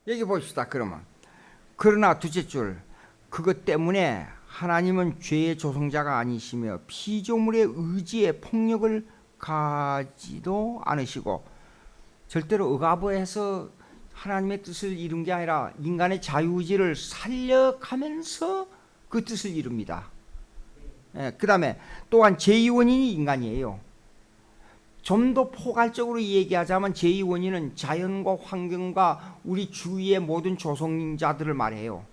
여기 봅시다. 그러면 그러나 둘째 줄, 그것 때문에 하나님은 죄의 조성자가 아니시며 피조물의 의지에 폭력을 가지도 않으시고, 절대로 억압해서 하나님의 뜻을 이룬 게 아니라 인간의 자유의지를 살려가면서 그 뜻을 이룹니다. 그 다음에 또한 제2 원인이 인간이에요. 좀 더 포괄적으로 얘기하자면 제2 원인은 자연과 환경과 우리 주위의 모든 조성자들을 말해요.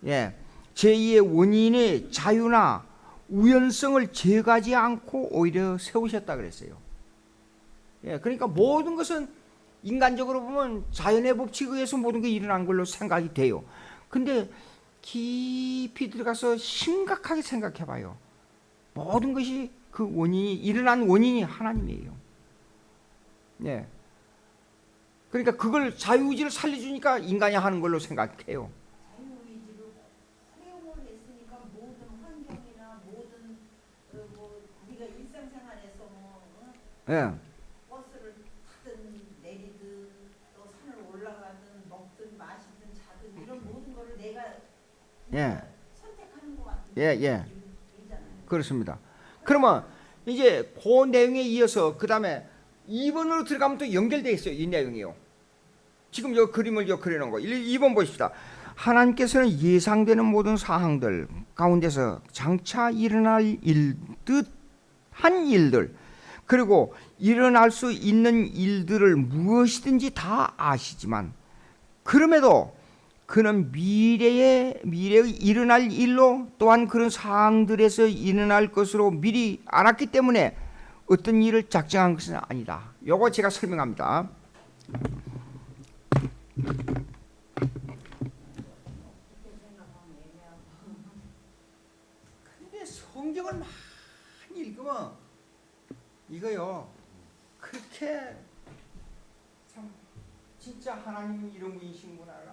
제2의 원인의 자유나 우연성을 제거하지 않고 오히려 세우셨다 그랬어요. 그러니까 모든 것은 인간적으로 보면 자연의 법칙에 의해서 모든 게 일어난 걸로 생각이 돼요. 근데 깊이 들어가서 심각하게 생각해 봐요. 모든 것이 그 원인이, 일어난 원인이 하나님이에요. 그러니까 그걸 자유의지를 살려주니까 인간이 하는 걸로 생각해요. 자유의지로 허용을 했으니까 모든 환경이나 모든 우리가 일상생활에서 버스를 타든 내리든 또 산을 올라가든 먹든 마시든 자든 이런 모든 거를 내가 선택하는 것 같은 일이잖아요. 그렇습니다. 그러면 이제 그 내용에 이어서 그 다음에 2번으로 들어가면 또 연결되어 있어요. 이 내용이요. 지금 요 그림을 그려놓은 거 2번 보십시다. 하나님께서는 예상되는 모든 사항들 가운데서 장차 일어날 듯한 일들, 그리고 일어날 수 있는 일들을 무엇이든지 다 아시지만, 그럼에도 그는 미래에 일어날 일로 또한 그런 사항들에서 일어날 것으로 미리 알았기 때문에 어떤 일을 작정한 것은 아니다. 요거 제가 설명합니다. 근데 성경을 많이 읽으면 이거요, 그렇게 참 진짜 하나님 이런 분이신구나.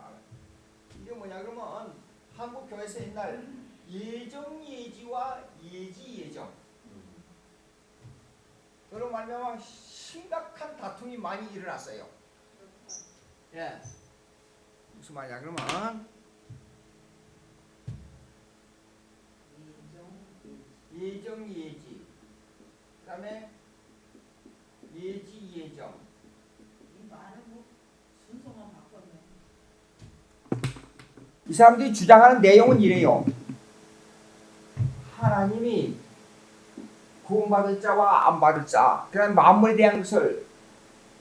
이게 뭐냐 그러면 한국 교회에서 옛날 예정예지와 예지예정, 그런 말미암아 심각한 다툼이 많이 일어났어요. 무슨 말이야 그러면 예정예지, 그 다음에 예지예정. 이 말은 순서만 바꿨네. 이 사람들이 주장하는 내용은 이래요. 하나님이 구원받을 자와 안 받을 자, 그 다음에 만물에 대한 것을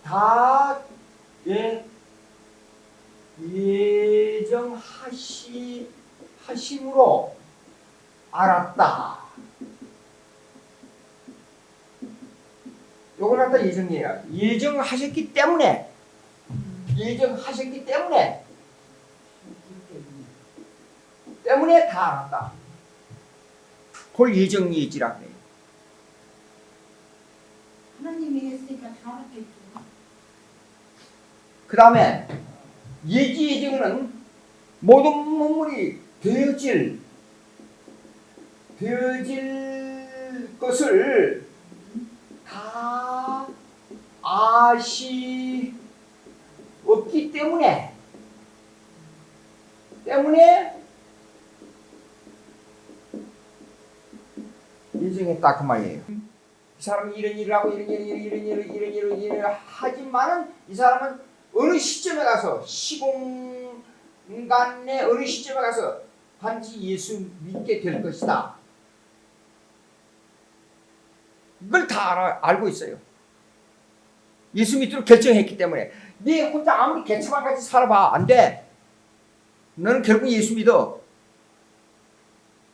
다 예정하심으로 알았다. 요걸 갖다 예정이에요. 예정하셨기 때문에 다 알았다. 그걸 예정예지라고 해요. 하나님이 했으니까 다 알았겠죠. 그 다음에 예지예정은 모든 문물이 되어질 것을 다 아시었기 때문에 예정했다 그 말이에요. 이 사람이 이런 일을 하고 이런 일을 하지만은 이 사람은 어느 시점에 가서 시공간의 어느 시점에 가서 반드시 예수 믿게 될 것이다. 이걸 다 알고 있어요. 예수 믿도록 결정했기 때문에. 네 혼자 아무리 개차반같이 살아봐 안 돼. 너는 결국 예수 믿어.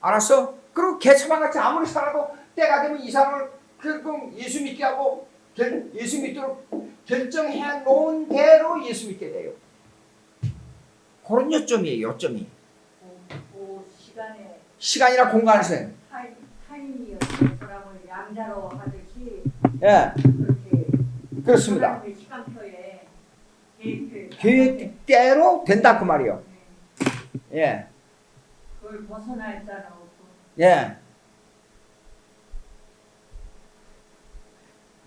알았어? 그리고 개차반같이 아무리 살아도 때가 되면 이 사람을 결국 예수 믿게 하고 예수 믿도록 결정해 놓은 대로 예수 믿게 돼요. 그런 요점이에요. 요점이. 시간이나 공간에서. 타인이었어요. 사람을 양자로 하듯이. 그렇게 그렇습니다. 시간표에 계획대로 된다 그 말이요. 그걸 벗어날 자는 없고.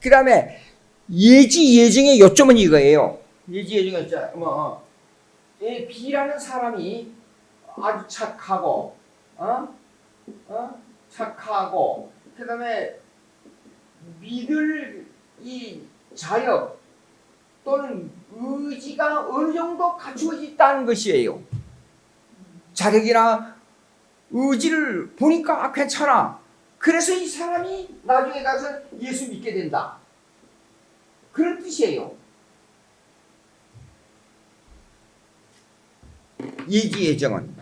그 다음에 예지예정의 요점은 이거예요. 예지예정의 B라는 사람이 아주 착하고, 착하고, 그 다음에 믿을 이 자력 또는 의지가 어느 정도 갖추어져 있다는 것이에요. 자력이나 의지를 보니까 괜찮아. 그래서 이 사람이 나중에 가서 예수 믿게 된다. 그런 뜻이에요. 예지 예정은.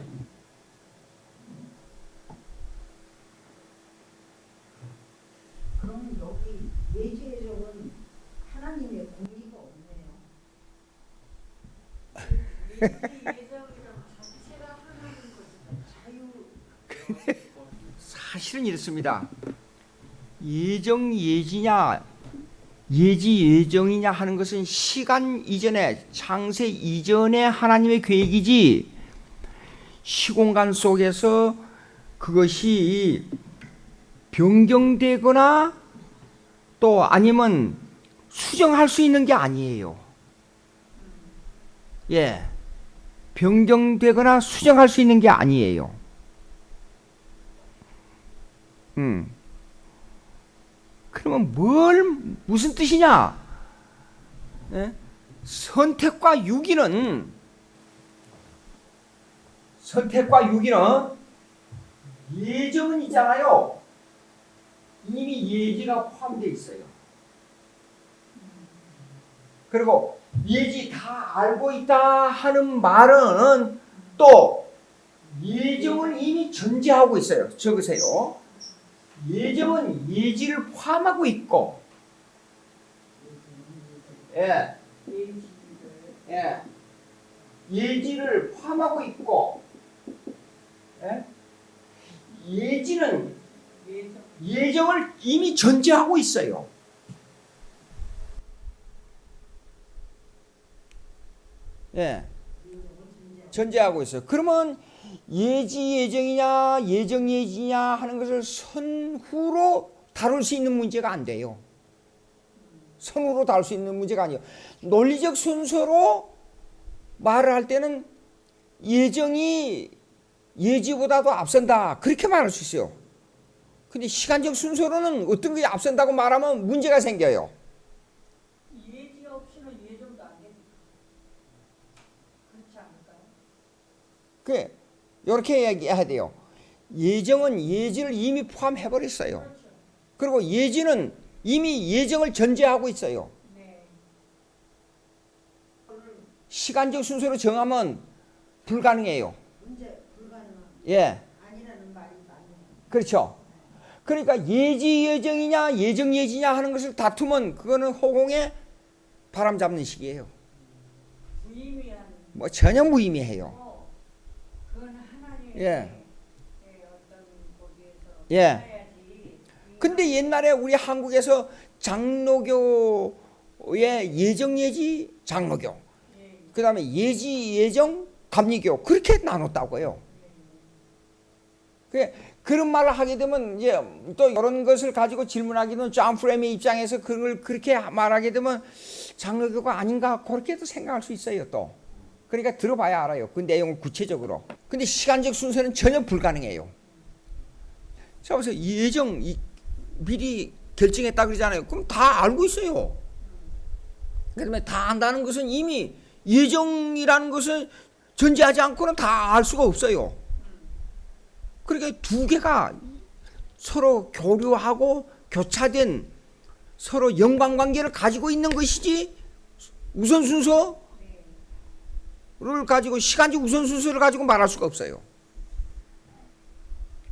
그러면 여기 예지예정은 하나님의 공의가 없네요. 예지예정이라고 자체가 하나님 것이다. 자유. 사실은 이렇습니다. 예정 예지냐 예지 예정이냐 하는 것은 시간 이전에 창세 이전에 하나님의 계획이지 시공간 속에서 그것이 변경되거나 또 아니면 수정할 수 있는 게 아니에요. 예, 변경되거나 수정할 수 있는 게 아니에요. 그러면 무슨 뜻이냐? 예? 선택과 유기는 예정은 있잖아요. 이미 예지가 포함되어 있어요. 그리고 예지 다 알고 있다 하는 말은 또 예정을 이미 전제하고 있어요. 적으세요. 예정은 예지를 포함하고 있고, 예, 예지를 포함하고 있고, 예? 예지는 예정을 이미 전제하고 있어요. 예, 전제하고 있어요. 그러면 예지 예정이냐 예정 예지냐 하는 것을 선후로 다룰 수 있는 문제가 안 돼요. 선후로 다룰 수 있는 문제가 아니에요. 논리적 순서로 말을 할 때는 예정이 예지보다도 앞선다 그렇게 말할 수 있어요. 근데 시간적 순서로는 어떤 게 앞선다고 말하면 문제가 생겨요. 예지 없이는 예정도 안 됩니다. 그렇지 않을까요? 그래, 이렇게 얘기해야 돼요. 예정은 예지를 이미 포함해 버렸어요. 그렇죠. 그리고 예지는 이미 예정을 전제하고 있어요. 네. 시간적 순서로 정하면 불가능해요. 문제 불가능한 예, 아니라는 말이 맞네요. 그렇죠. 그러니까 예지 예정이냐 예정 예지냐 하는 것을 다투면 그거는 허공에 바람 잡는 식이에요. 무의미한. 뭐 전혀 무의미해요. 그건 하나님의 예. 어떤 거기에서 예. 해야지. 근데 옛날에 우리 한국에서 장로교의 예정 예지 장로교, 그 다음에 예지 예정 감리교 그렇게 나눴다고요. 그런 말을 하게 되면 이제 또 이런 것을 가지고 질문하게 되면 존 프레임의 입장에서 그걸 그렇게 말하게 되면 장로교가 아닌가 그렇게도 생각할 수 있어요. 또 그러니까 들어봐야 알아요. 그 내용을 구체적으로. 근데 시간적 순서는 전혀 불가능해요. 자, 그래서 예정 미리 결정했다 그러잖아요. 그럼 다 알고 있어요. 그다음에 다 안다는 것은 이미 예정이라는 것을 전제하지 않고는 다 알 수가 없어요. 그러니까 두 개가 서로 교류하고 교차된 서로 연관관계를 가지고 있는 것이지 우선순서를 가지고 시간적 우선순서를 가지고 말할 수가 없어요.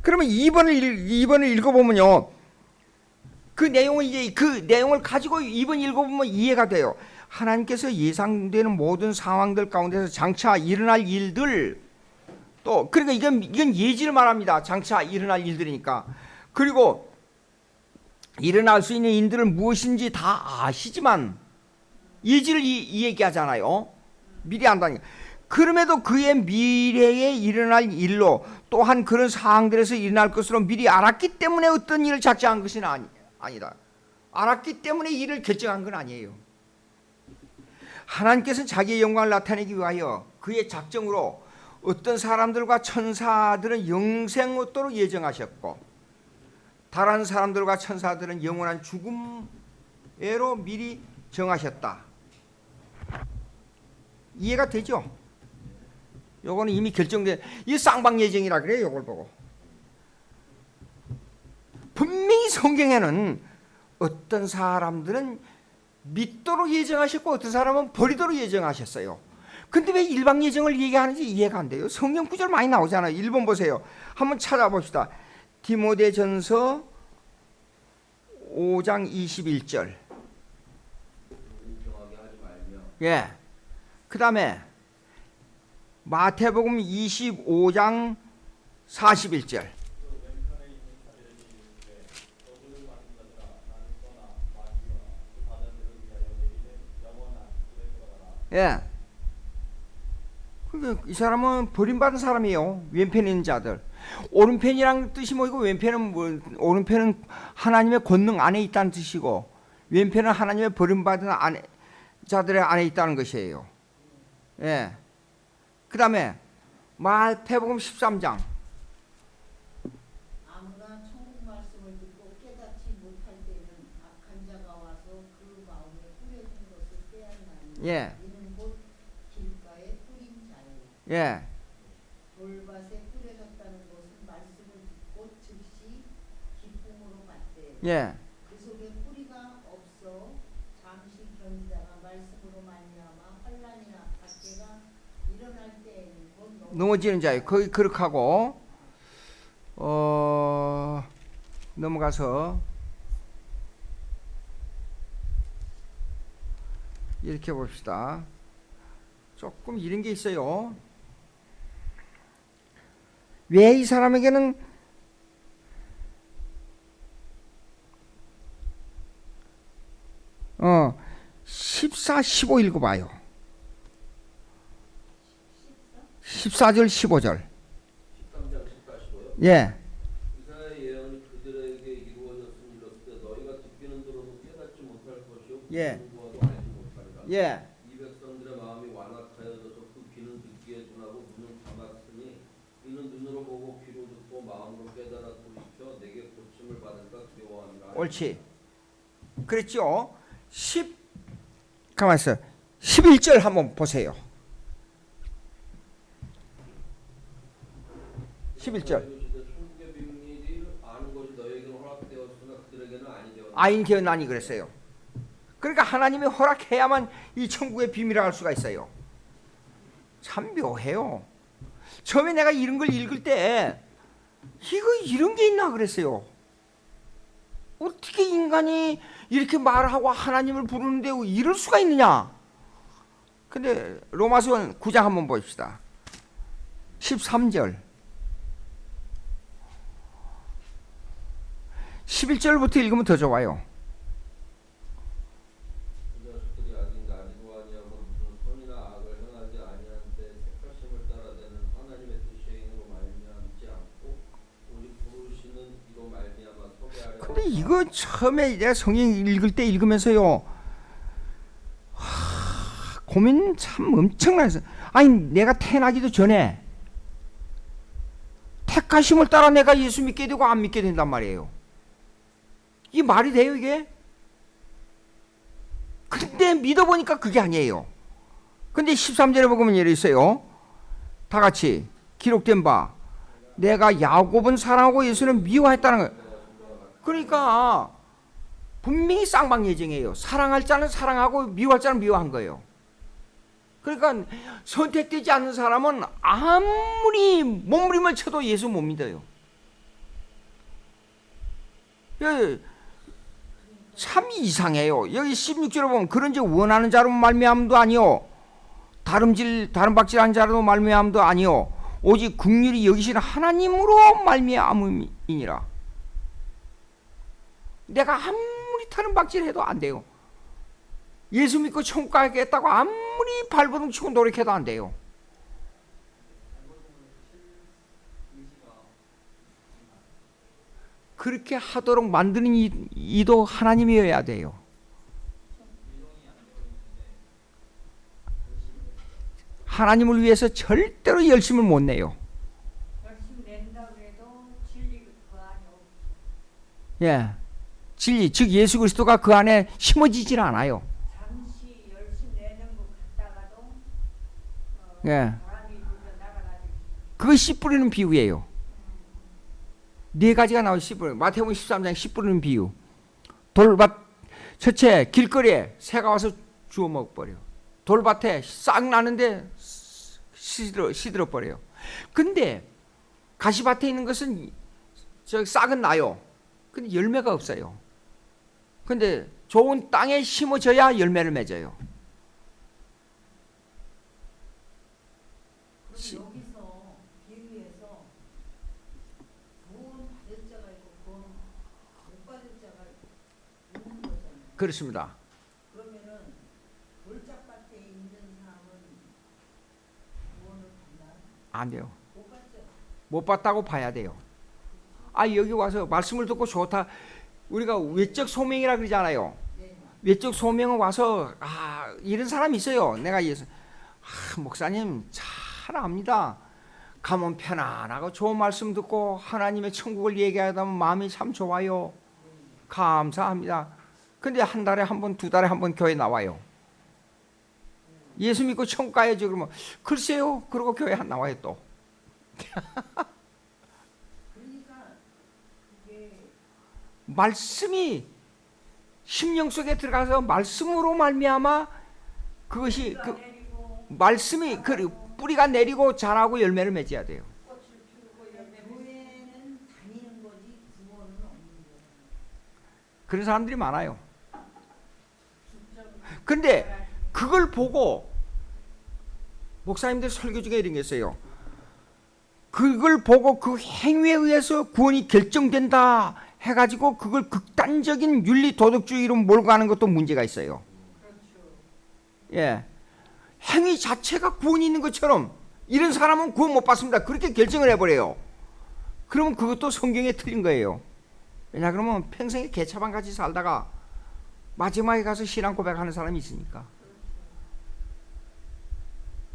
그러면 2번을 읽어보면요. 그 내용을 가지고 2번 읽어보면 이해가 돼요. 하나님께서 예상되는 모든 상황들 가운데서 장차 일어날 일들 또 그러니까 이건 예지를 말합니다. 장차 일어날 일들이니까. 그리고 일어날 수 있는 일들은 무엇인지 다 아시지만 예지를 이 얘기하잖아요. 미리 안다니까. 그럼에도 그의 미래에 일어날 일로 또한 그런 상황들에서 일어날 것으로 미리 알았기 때문에 어떤 일을 작정한 것은 아니다. 알았기 때문에 일을 결정한 건 아니에요. 하나님께서는 자기의 영광을 나타내기 위하여 그의 작정으로 어떤 사람들과 천사들은 영생 얻도록 예정하셨고 다른 사람들과 천사들은 영원한 죽음에로 미리 정하셨다. 이해가 되죠? 요거는 이미 결정된 이 쌍방 예정이라 그래요. 요걸 보고 분명히 성경에는 어떤 사람들은 믿도록 예정하셨고 어떤 사람은 버리도록 예정하셨어요. 근데 왜 일방 예정을 얘기하는지 이해가 안 돼요. 성경 구절 많이 나오잖아요. 1번 보세요. 한번 찾아봅시다. 디모데전서 5장 21절. 예. 그 다음에 마태복음 25장 41절. 예. 이 사람은 버림받은 사람이에요. 왼편에 있는 자들. 오른편이란 뜻이 뭐이고 왼편은 오른편은 하나님의 권능 안에 있다는 뜻이고 왼편은 하나님의 버림받은 자들의 안에 있다는 것이에요. 예. 그 다음에 마태복음 13장. 아무나 천국 말씀을 듣고 깨닫지 못할 때는 악한 자가 와서 그 마음에 뿌려진 것을 빼앗나니 예. 이는 곧 길가에 뿌린 자요. 예. 돌밭에 뿌려졌다는 것은 말씀을 듣고 즉시 기쁨으로 받되 예. 그 속에 뿌리가 없어 잠시 견디다가 말씀으로 말미암아 환난이나 박해가 일어날 때에는 곧 넘어지는 자예요. 거기 그렇게 하고 넘어가서 이렇게 봅시다. 조금 이런 게 있어요. 왜 이 사람에게는 14, 15 읽어봐요. 14절, 15절. 13장 14, 15요? 예. 이사야의 예언이 그들에게 이루어졌음이 이렇듯 너희가 듣기는 들어도 깨닫지 못할 것이요 예. 공부하도 알지 못하리라. 예. 이 백성들의 마음이 완악하여져서 그 귀는 듣기에 둔하고 눈은 감았으니 이는 눈으로 보고 귀로 듣고 마음으로 깨달아 돌이켜 내게 고침을 받을까 두려워하니라. 옳지. 그랬죠. 가만 있어. 11절 한번 보세요. 11절. 천국의 비밀을 아는 것이 너희에게는 허락되었으나 그들에게는 아니되었느니라. 아인되었나니 그랬어요. 그러니까 하나님이 허락해야만 이 천국의 비밀을 알 수가 있어요. 참 묘해요. 처음에 내가 이런 걸 읽을 때 이런 게 있나 그랬어요. 어떻게 인간이 이렇게 말하고 하나님을 부르는데 이럴 수가 있느냐. 근데 로마서 9장 한번 봅시다. 13절 11절부터 읽으면 더 좋아요. 이 자식들이 아직 나지도 아니하고 무슨 선이나 악을 행하지 아니한 때 택하심을 따라되는 하나님의 뜻의 인으로 말미암지 않고 오직 부르시는 이로 말미암아 소개하려. 근데 이거 처음에 내가 성경 읽을 때 읽으면서요, 고민 참 엄청나서. 아니 내가 태어나기도 전에 택하심을 따라 내가 예수 믿게 되고 안 믿게 된단 말이에요. 이게 말이 돼요 이게? 근데 믿어보니까 그게 아니에요. 근데 13절에 보면 예를 있어요. 다 같이 기록된 바 내가 야곱은 사랑하고 예수는 미워했다는 거예요. 그러니까 분명히 쌍방 예정이에요. 사랑할 자는 사랑하고 미워할 자는 미워한 거예요. 그러니까 선택되지 않는 사람은 아무리 몸부림을 쳐도 예수 못 믿어요. 참 이상해요. 여기 16절에 보면 그런지 원하는 자로 말미암도 아니요 다른 박질한 자로 말미암도 아니요 오직 긍휼히 여기시는 하나님으로 말미암음이니라. 내가 아무리 다른 박질해도 안 돼요. 예수 믿고 천국 가겠다고 아무리 발버둥 치고 노력해도 안 돼요. 그렇게 하도록 만드는 이도 하나님이어야 돼요. 하나님을 위해서 절대로 열심을 못 내요. 열심히 낸다고 해도 진리 그 안에 없어. 예, 진리 즉 예수 그리스도가 그 안에 심어지질 않아요. 잠시 열심히 내는 것 같다가도 예, 바람이 불면 나가가지고 그거 씨 뿌리는 비유예요. 네 가지가 나와요. 씨 뿌리는. 마태복음 13장 씨 뿌리는 비유. 돌밭 첫째 길거리에 새가 와서 주워 먹어버려. 돌밭에 싹 나는데 시들어 버려요. 근데 가시밭에 있는 것은 저 싹은 나요. 근데 열매가 없어요. 근데 좋은 땅에 심어져야 열매를 맺어요. 그럼 여기서 비유해서 구원 받을 자가 있고 구원 못 받을 자가 있는 거잖아요. 그렇습니다. 그러면은 돌짝밭에 있는 사람은 구원을 받나? 안 돼요. 못 받죠. 못 봤다고 봐야 돼요. 아, 여기 와서 말씀을 듣고 좋다. 우리가 외적 소명이라 그러잖아요. 네. 외적 소명은 와서 이런 사람이 있어요. 내가 목사님 잘 압니다. 가면 편안하고 좋은 말씀 듣고 하나님의 천국을 얘기하다 보면 마음이 참 좋아요. 감사합니다. 근데 한 달에 한 번, 두 달에 한 번 교회 나와요. 예수 믿고 천국 가야죠. 그러면 글쎄요. 그러고 교회 안 나와요 또. 그러니까 이게 말씀이 심령 속에 들어가서 말씀으로 말미암아 그것이 그 내리고 말씀이 그 뿌리가 내리고 자라고 열매를 맺어야 돼요. 꽃을 피우고 교회는 다니는 거지 구원은 없는 거예요. 그런 사람들이 많아요. 근데 그걸 보고 목사님들 설교 중에 이런 게 있어요. 그걸 보고 그 행위에 의해서 구원이 결정된다 해가지고 그걸 극단적인 윤리 도덕주의로 몰고 가는 것도 문제가 있어요. 예, 행위 자체가 구원이 있는 것처럼 이런 사람은 구원 못 받습니다. 그렇게 결정을 해버려요. 그러면 그것도 성경에 틀린 거예요. 왜냐 그러면 평생에 개차반 같이 살다가 마지막에 가서 신앙 고백하는 사람이 있으니까.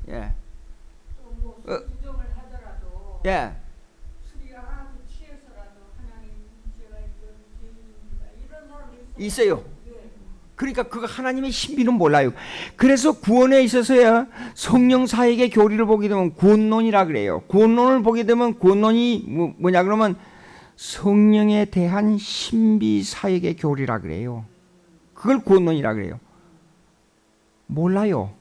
예, 또뭐 부정을 하더라도 예. 술이 아주 취해서라도 하나님 제가 이런 죄인입니다. 이런 사람이 있어요. 예. 그러니까 그거 하나님의 신비는 몰라요. 그래서 구원에 있어서야 성령 사역의 교리를 보게 되면 구원론이라 그래요. 구원론을 보게 되면 구원론이 뭐냐 그러면 성령에 대한 신비 사역의 교리라 그래요. 그걸 구원론이라 그래요. 몰라요.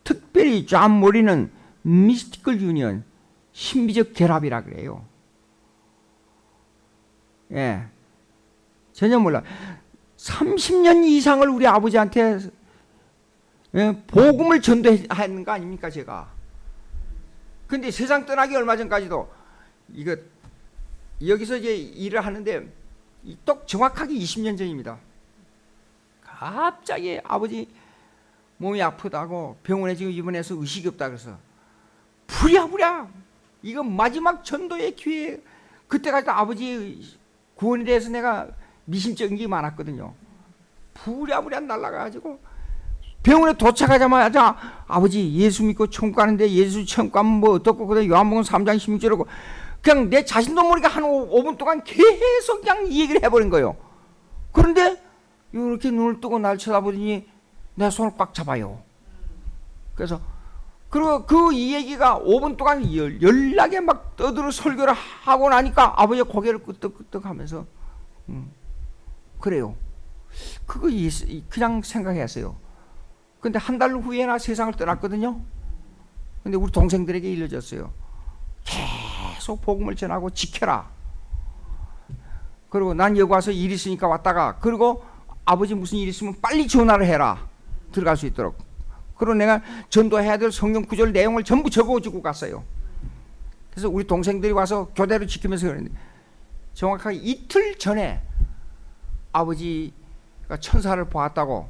특별히 존 모리는 미스티컬 유니언, 신비적 결합이라 그래요. 예, 전혀 몰라. 30년 이상을 우리 아버지한테 복음을 전도하는 거 아닙니까 제가. 근데 세상 떠나기 얼마 전까지도 이거 여기서 이제 일을 하는데 똑 정확하게 20년 전입니다. 갑자기 아버지 몸이 아프다고 병원에 지금 입원해서 의식이 없다 그래서 부랴부랴 이거 마지막 전도의 기회. 그때까지 아버지 구원에 대해서 내가 미심적인 게 많았거든요. 부랴부랴 날아가가지고 병원에 도착하자마자 아버지 예수 믿고 천국 가는데 예수 천국 가면 뭐 어떻고 그래 요한복음 3장 16절이고 그냥 내 자신도 모르게 한 5분 동안 계속 그냥 이 얘기를 해버린 거예요. 그런데 이렇게 눈을 뜨고 날 쳐다보더니 내 손을 꽉 잡아요. 그래서 그리고 그 이 얘기가 5분 동안 연락에 막 떠들어 설교를 하고 나니까 아버지가 고개를 끄덕끄덕 하면서 그래요. 그거 그냥 생각했어요. 근데 한 달 후에나 세상을 떠났거든요. 근데 우리 동생들에게 일러줬어요. 계속 복음을 전하고 지켜라. 그리고 난 여기 와서 일 있으니까 왔다가 그리고 아버지 무슨 일 있으면 빨리 전화를 해라. 들어갈 수 있도록. 그리고 내가 전도해야 될 성경 구절 내용을 전부 적어주고 갔어요. 그래서 우리 동생들이 와서 교대로 지키면서 그랬는데 정확하게 이틀 전에 아버지가 천사를 보았다고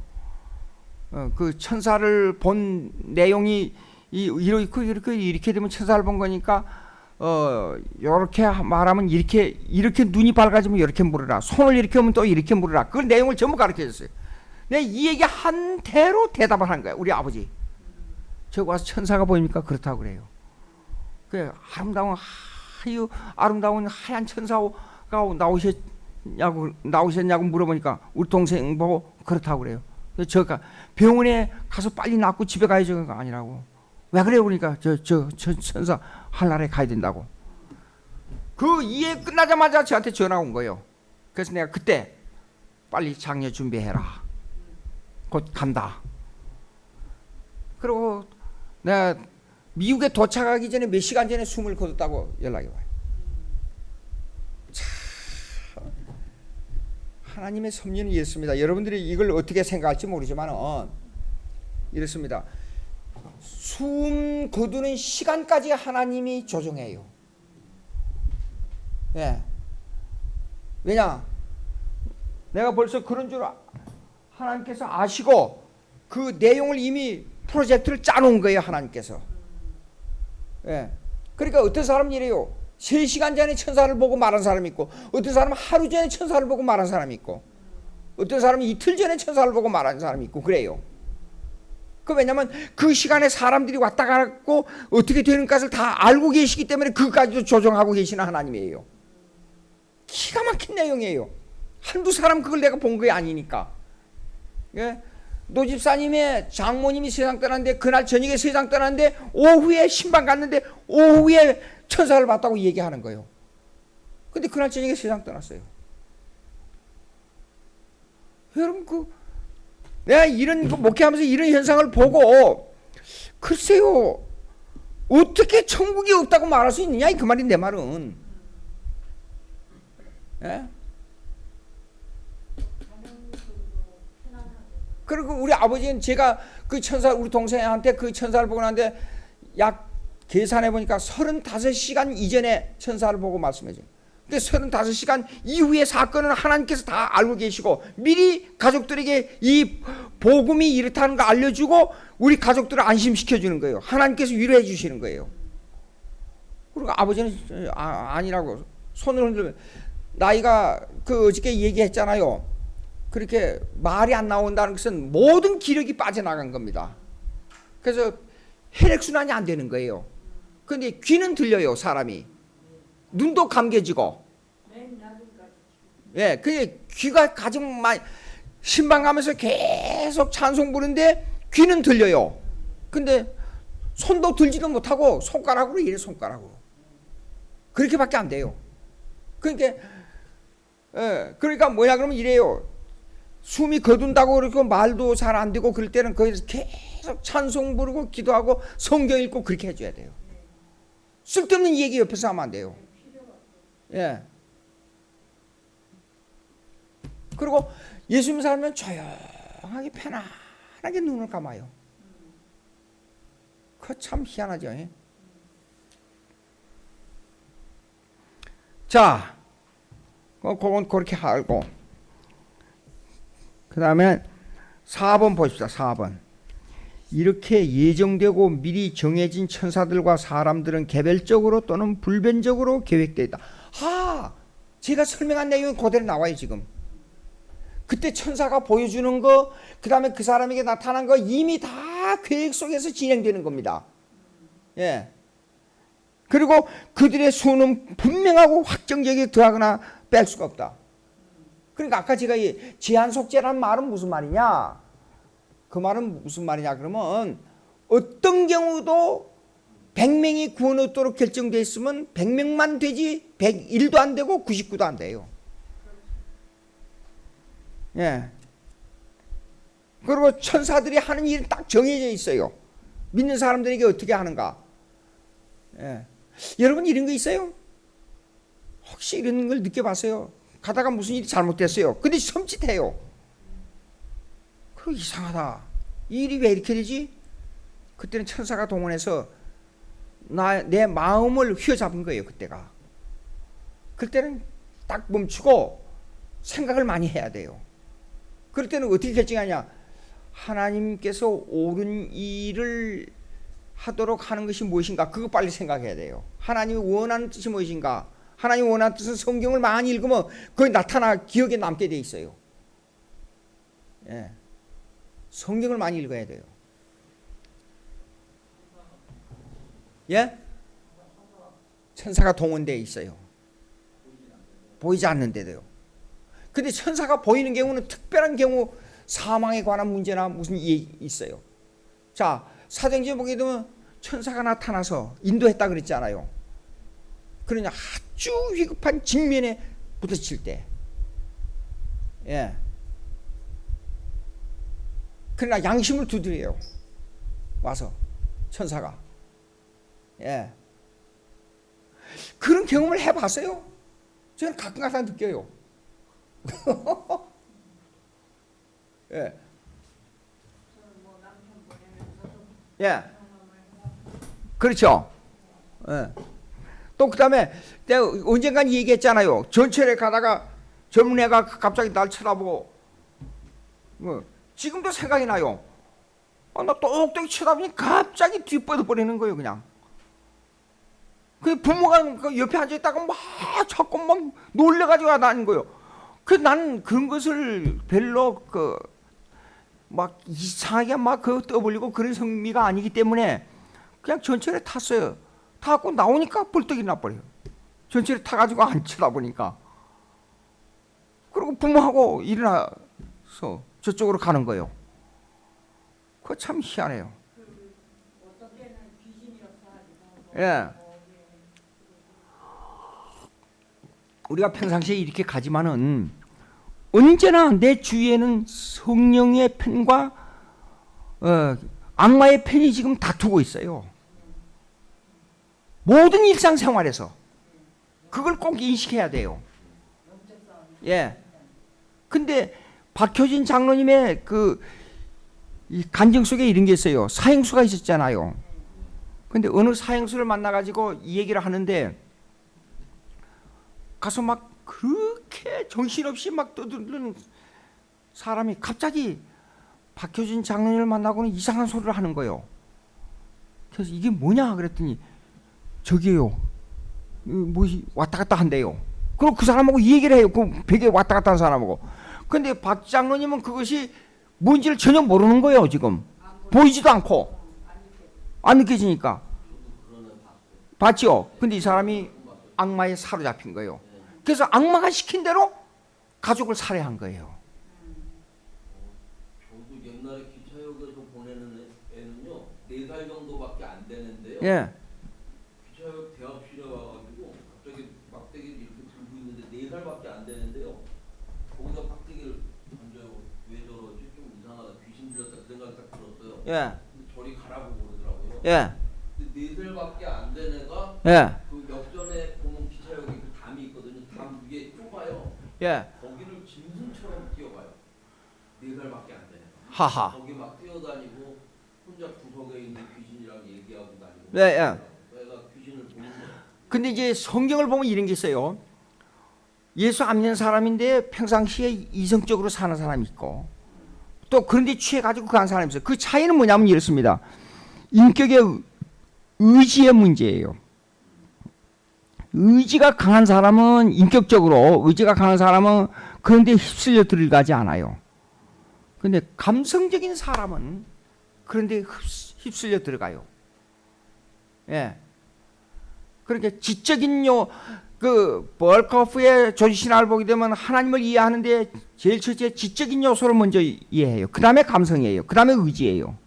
그 천사를 본 내용이 이렇게 되면 천사를 본 거니까 이렇게 말하면 이렇게 눈이 밝아지면 이렇게 물으라. 손을 이렇게 하면 또 이렇게 물으라. 그 내용을 전부 가르쳐 줬어요. 내가 이 얘기 한 대로 대답을 한 거야. 우리 아버지. 저기 와서 천사가 보입니까? 그렇다고 그래요. 그 아름다운 하얀 천사가 나오셨냐고 물어보니까 우리 동생 보고 그렇다고 그래요. 그래서 저가 병원에 가서 빨리 낫고 집에 가야지가 아니라고. 왜 그래요? 그러니까 저 천사 하늘나라에 가야 된다고. 그 이해 끝나자마자 저한테 전화 온 거예요. 그래서 내가 그때 빨리 장례 준비해라. 곧 간다. 그리고 내가 미국에 도착하기 전에 몇 시간 전에 숨을 거뒀다고 연락이 와요. 참 하나님의 섭리는 이렇습니다. 여러분들이 이걸 어떻게 생각할지 모르지만 이렇습니다. 숨 거두는 시간까지 하나님이 조정해요. 예. 왜냐? 내가 벌써 그런 줄 하나님께서 아시고 그 내용을 이미 프로젝트를 짜놓은 거예요. 하나님께서. 예. 그러니까 어떤 사람은 이래요. 3시간 전에 천사를 보고 말한 사람이 있고, 어떤 사람은 하루 전에 천사를 보고 말한 사람이 있고, 어떤 사람은 이틀 전에 천사를 보고 말한 사람이 있고 그래요. 왜냐면 그 시간에 사람들이 왔다 갔고 어떻게 되는 것을 다 알고 계시기 때문에 그까지도 조정하고 계시는 하나님이에요. 기가 막힌 내용이에요. 한두 사람 그걸 내가 본 게 아니니까. 예? 노집사님의 장모님이 세상 떠났는데 그날 저녁에 세상 떠났는데 오후에 신방 갔는데 오후에 천사를 봤다고 얘기하는 거예요. 근데 그날 저녁에 세상 떠났어요. 여러분 내가 이런 목회하면서 이런 현상을 보고 글쎄요 어떻게 천국이 없다고 말할 수 있느냐 그 말이 내 말은. 예? 그리고 우리 아버지는 제가 그 천사 우리 동생한테 그 천사를 보고 나는데 약 계산해 보니까 35시간 이전에 천사를 보고 말씀해줘요. 근데 35시간 이후의 사건은 하나님께서 다 알고 계시고 미리 가족들에게 이 복음이 이렇다는 거 알려주고 우리 가족들을 안심시켜 주는 거예요. 하나님께서 위로해 주시는 거예요. 그리고 아버지는 아니라고 손을 흔들면 나이가 어저께 얘기했잖아요. 그렇게 말이 안 나온다는 것은 모든 기력이 빠져나간 겁니다. 그래서 혈액순환이 안 되는 거예요. 그런데 귀는 들려요. 사람이. 눈도 감겨지고. 예, 그게 귀가 가장 많이 신방 가면서 계속 찬송 부르는데 귀는 들려요. 근데 손도 들지도 못하고 손가락으로 이래 손가락으로. 그렇게밖에 안 돼요. 그러니까 뭐냐 그러면 이래요. 숨이 거둔다고 그러고 말도 잘 안 되고 그럴 때는 거기서 계속 찬송 부르고 기도하고 성경 읽고 그렇게 해줘야 돼요. 쓸데없는 얘기 옆에서 하면 안 돼요. 예. 그리고 예수님 살면 조용하게 편안하게 눈을 감아요. 그거 참 희한하죠. 예? 자, 그건 그렇게 알고 그 다음에 4번 보십시다. 4번. 이렇게 예정되고 미리 정해진 천사들과 사람들은 개별적으로 또는 불변적으로 계획되어 있다. 제가 설명한 내용이 그대로 나와요. 지금 그때 천사가 보여주는 거, 그 다음에 그 사람에게 나타난 거 이미 다 계획 속에서 진행되는 겁니다. 예. 그리고 그들의 수는 분명하고 확정적이게 더하거나 뺄 수가 없다. 그러니까 아까 제가 이 제한속죄라는 말은 무슨 말이냐? 그 말은 무슨 말이냐? 그러면 어떤 경우도 100명이 구원 얻도록 결정되어 있으면 100명만 되지 101도 안 되고 99도 안 돼요. 예. 그리고 천사들이 하는 일은 딱 정해져 있어요. 믿는 사람들에게 어떻게 하는가? 예. 여러분 이런 거 있어요? 혹시 이런 걸 느껴봤어요? 가다가 무슨 일이 잘못됐어요. 근데 섬찟해요. 그리고 이상하다. 이 일이 왜 이렇게 되지? 그때는 천사가 동원해서 내 마음을 휘어잡은 거예요. 그때가. 그때는 딱 멈추고 생각을 많이 해야 돼요. 그럴 때는 어떻게 결정하냐? 하나님께서 옳은 일을 하도록 하는 것이 무엇인가? 그거 빨리 생각해야 돼요. 하나님이 원하는 뜻이 무엇인가? 하나님이 원하는 뜻은 성경을 많이 읽으면 거기 나타나 기억에 남게 돼 있어요. 예. 성경을 많이 읽어야 돼요. 예? 천사가 동원되어 있어요. 보이지 않는데도요. 근데 천사가 보이는 경우는 특별한 경우 사망에 관한 문제나 무슨 일이 있어요. 자, 사도행전 보게 되면 천사가 나타나서 인도했다 그랬잖아요. 그러냐 아주 위급한 직면에 부딪힐 때. 예. 그러나 양심을 두드려요. 와서 천사가. 예. 그런 경험을 해봤어요. 저는 가끔가다 느껴요. 예. 뭐 남편 보내면서도 예. 경험을 그렇죠. 예. 또 그다음에 내가 언젠간 얘기했잖아요. 전철에 가다가 젊은 애가 갑자기 날 쳐다보고 지금도 생각이 나요. 나 똑똑히 쳐다보니 갑자기 뒤집어 버리는 거예요, 그냥. 그 부모가 그 옆에 앉아 있다가 막 자꾸 막 놀래가지고 나는 거예요. 그 나는 그런 것을 별로 막 이상하게 막 떠벌리고 그런 성미가 아니기 때문에 그냥 전철에 탔어요. 타고 나오니까 벌떡이 나버려요. 전철에 타가지고 안 쳐다보니까. 그리고 부모하고 일어나서 저쪽으로 가는 거예요. 그거 참 희한해요. 어떤 때는 귀신이 역사하기도 하고. 예. 우리가 평상시에 이렇게 가지만은 언제나 내 주위에는 성령의 편과 악마의 편이 지금 다투고 있어요. 모든 일상생활에서 그걸 꼭 인식해야 돼요. 예. 근데 박효진 장로님의 이 간증 속에 이런 게 있어요. 사행수가 있었잖아요. 근데 어느 사행수를 만나가지고 이 얘기를 하는데 가서 막 그렇게 정신없이 막 떠드는 사람이 갑자기 박효진 장로님을 만나고는 이상한 소리를 하는 거예요. 그래서 이게 뭐냐 그랬더니 저기요, 뭐지 왔다 갔다 한대요. 그럼 그 사람하고 이 얘기를 해요. 그 베개 왔다 갔다 한 사람하고. 근데 박 장로님은 그것이 뭔지를 전혀 모르는 거예요. 지금 보이지도 않고 안 느껴지니까 봤죠. 근데 이 사람이 악마에 사로잡힌 거예요. 그래서 악마가 시킨 대로 가족을 살해한 거예요. 저도 옛날에 기차역에서 보내는 애는요 4살 정도밖에 안 되는데요. 예. 기차역 대합실에 와가지고 갑자기 막대기를 이렇게 들고 있는데 4살밖에 안 되는데요. 거기다 막대기를 던져요. 왜 저러지? 좀 이상하다. 귀신 들렸다 그 생각이 딱 들었어요. 예. 근데 저리 가라고 그러더라고요. 예. 근데 4살밖에 안 된 애가 예. 그 역전에 보면 기차역에 그 담이 있거든요. 담 위에 좁아요. 예. 거기를 짐승처럼 뛰어가요. 4살밖에 안 되네. 하하. 거기 막 뛰어다니고 혼자 구석에 있는 귀신이랑 얘기하고 다니고. 네, 예. 내가 귀신을 보는 거야. 근데 이제 성경을 보면 이런 게 있어요. 예수 안 믿는 사람인데 평상시에 이성적으로 사는 사람이 있고 또 그런데 취해가지고 그 한 사람이 있어요. 그 차이는 뭐냐면 이렇습니다. 인격의 의지의 문제예요. 의지가 강한 사람은 인격적으로 의지가 강한 사람은 그런데 휩쓸려 들어가지 않아요. 근데 감성적인 사람은 그런데 휩쓸려 들어가요. 예. 그러니까 지적인 벌커프의 조지신화를 보게 되면 하나님을 이해하는데 제일 첫째 지적인 요소를 먼저 이해해요. 그 다음에 감성이에요. 그 다음에 의지예요.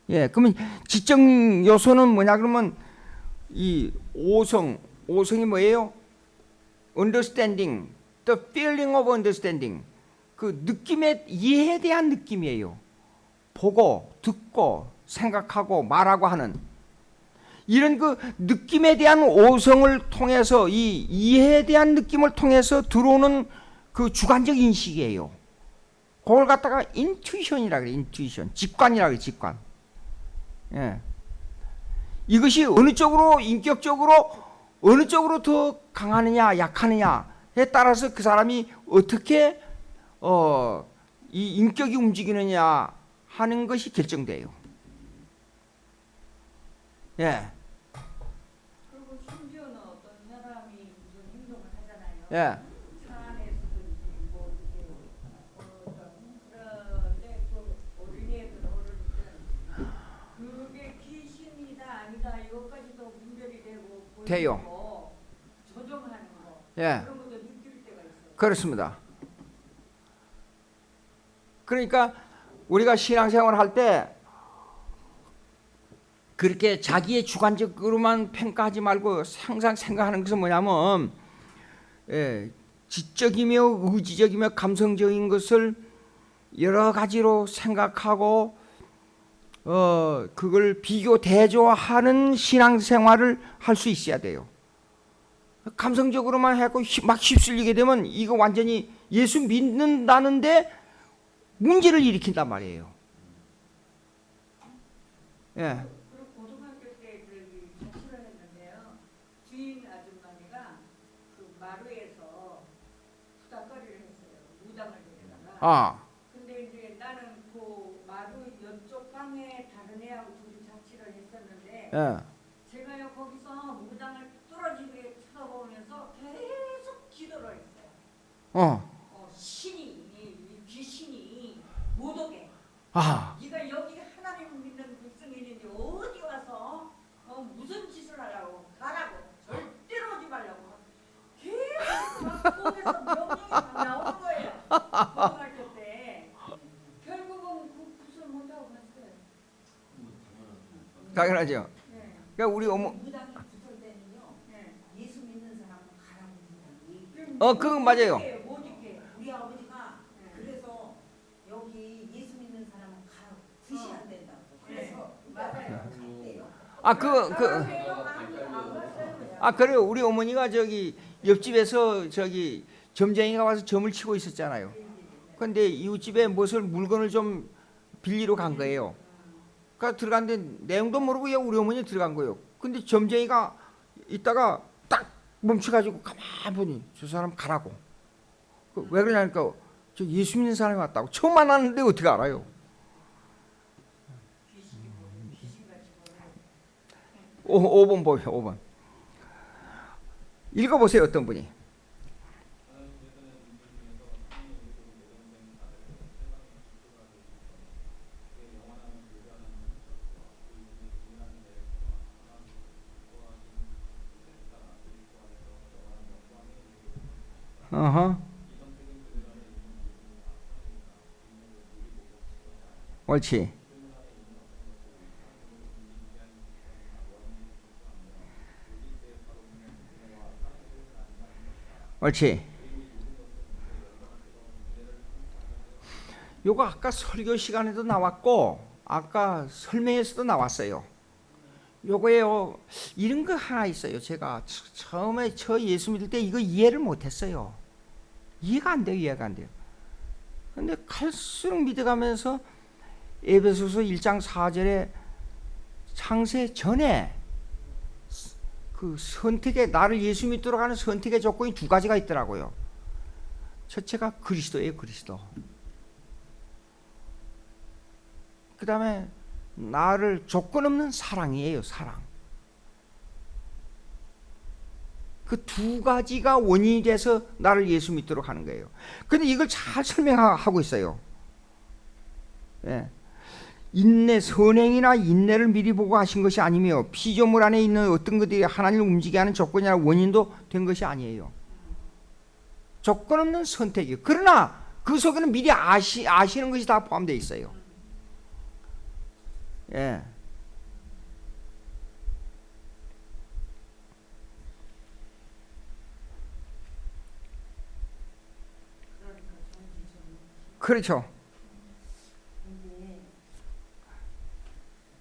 예, 그러면 지적 요소는 뭐냐 그러면 이 오성이 뭐예요? Understanding, the feeling of understanding. 그 느낌의 이해에 대한 느낌이에요. 보고, 듣고, 생각하고, 말하고 하는 이런 그 느낌에 대한 오성을 통해서 이 이해에 대한 느낌을 통해서 들어오는 그 주관적 인식이에요. 그걸 갖다가 인투이션이라 그래. 인투이션, 직관이라 그래. 직관. 예. 이것이 어느 쪽으로 인격적으로 어느 쪽으로 더 강하느냐 약하느냐에 따라서 그 사람이 어떻게 이 인격이 움직이느냐 하는 것이 결정돼요. 예. 그리고 심지어는 어떤 사람이 무슨 행동을 하잖아요. 예. 차 안에서든지 뭐 이렇게 그런데 그 어린애들 어른들 그게 귀신이다 아니다 이거 그것까지도 분별이 되고 돼요. 보이고 조정하는 거 예, 그런 것도 느낄 때가 있어요. 그렇습니다. 그러니까 우리가 신앙생활을 할 때 그렇게 자기의 주관적으로만 평가하지 말고 항상 생각하는 것은 뭐냐면, 예, 지적이며 의지적이며 감성적인 것을 여러 가지로 생각하고 그걸 비교 대조하는 신앙생활을 할 수 있어야 돼요. 감성적으로만 하고 막 휩쓸리게 되면 이거 완전히 예수 믿는다는데 문제를 일으킨단 말이에요. 예. 그리고 고등학교 때 저기 자취를 했는데요. 주인 아줌마가 그 마루에서 부닥거리를 했어요. 무당을 데려다가. 아, 근데 이제 나는 그 마루 옆쪽 방에 다른 애하고 둘이 자취를 했었는데 예. 제가요 거기서 무당을 뚫어지게 쳐다보면서 계속 기도를 했어요. 신이 이 귀신이 못 오게. 아, 네가 여기 하나님 믿는 백성이는데 어디 와서 무슨 짓을 하려고 가라고 절대로 오지 말라고 계속 막 속에서 명령이 막 나오는 거예요. 고등학교 때 결국은 그 굿을 못 하고 갔어요. 당연하죠. 네. 그러니까 우리 어머, 무당이 붙을 때는요. 네. 예수 믿는 사람은 가라고 무당이. 그건 맞아요. 못 있게. 우리 아버지가 네. 그래서 여기 예수 믿는 사람은 가라고 굳이 안 된다고. 그래서 맞아요. 갈대요. 그래요. 우리 어머니가 저기 옆집에서 저기 점쟁이가 와서 점을 치고 있었잖아요. 근데 이웃집에 무엇을 물건을 좀 빌리러 간 거예요. 그러니까 들어갔는데 내용도 모르고 그냥 우리 어머니 들어간 거예요. 근데 점쟁이가 있다가 딱 멈춰가지고 가만히 보니 저 사람 가라고. 왜 그러냐니까 저 예수 믿는 사람이 왔다고. 처음 만났는데 어떻게 알아요? 5번 보세요. 5번. 읽어보세요. 어떤 분이. 어허. 옳지. 옳지. 요거 아까 설교 시간에도 나왔고 아까 설명에서도 나왔어요. 요거에요 이런 거 하나 있어요. 제가 처음에 저 예수 믿을 때 이거 이해를 못했어요. 이해가 안 돼요. 이해가 안 돼요. 근데 갈수록 믿어가면서 에베소서 1장 4절에 창세 전에 그 선택의 나를 예수 믿도록 하는 선택의 조건이 두 가지가 있더라고요. 첫째가 그리스도예요. 그리스도. 그 다음에 나를 조건 없는 사랑이에요. 사랑. 그 두 가지가 원인이 돼서 나를 예수 믿도록 하는 거예요. 근데 이걸 잘 설명하고 있어요. 예. 인내, 선행이나 인내를 미리 보고 하신 것이 아니며 피조물 안에 있는 어떤 것들이 하나님을 움직이게 하는 조건이나 원인도 된 것이 아니에요. 조건 없는 선택이에요. 그러나 그 속에는 미리 아시는 것이 다 포함되어 있어요. 예. 그렇죠.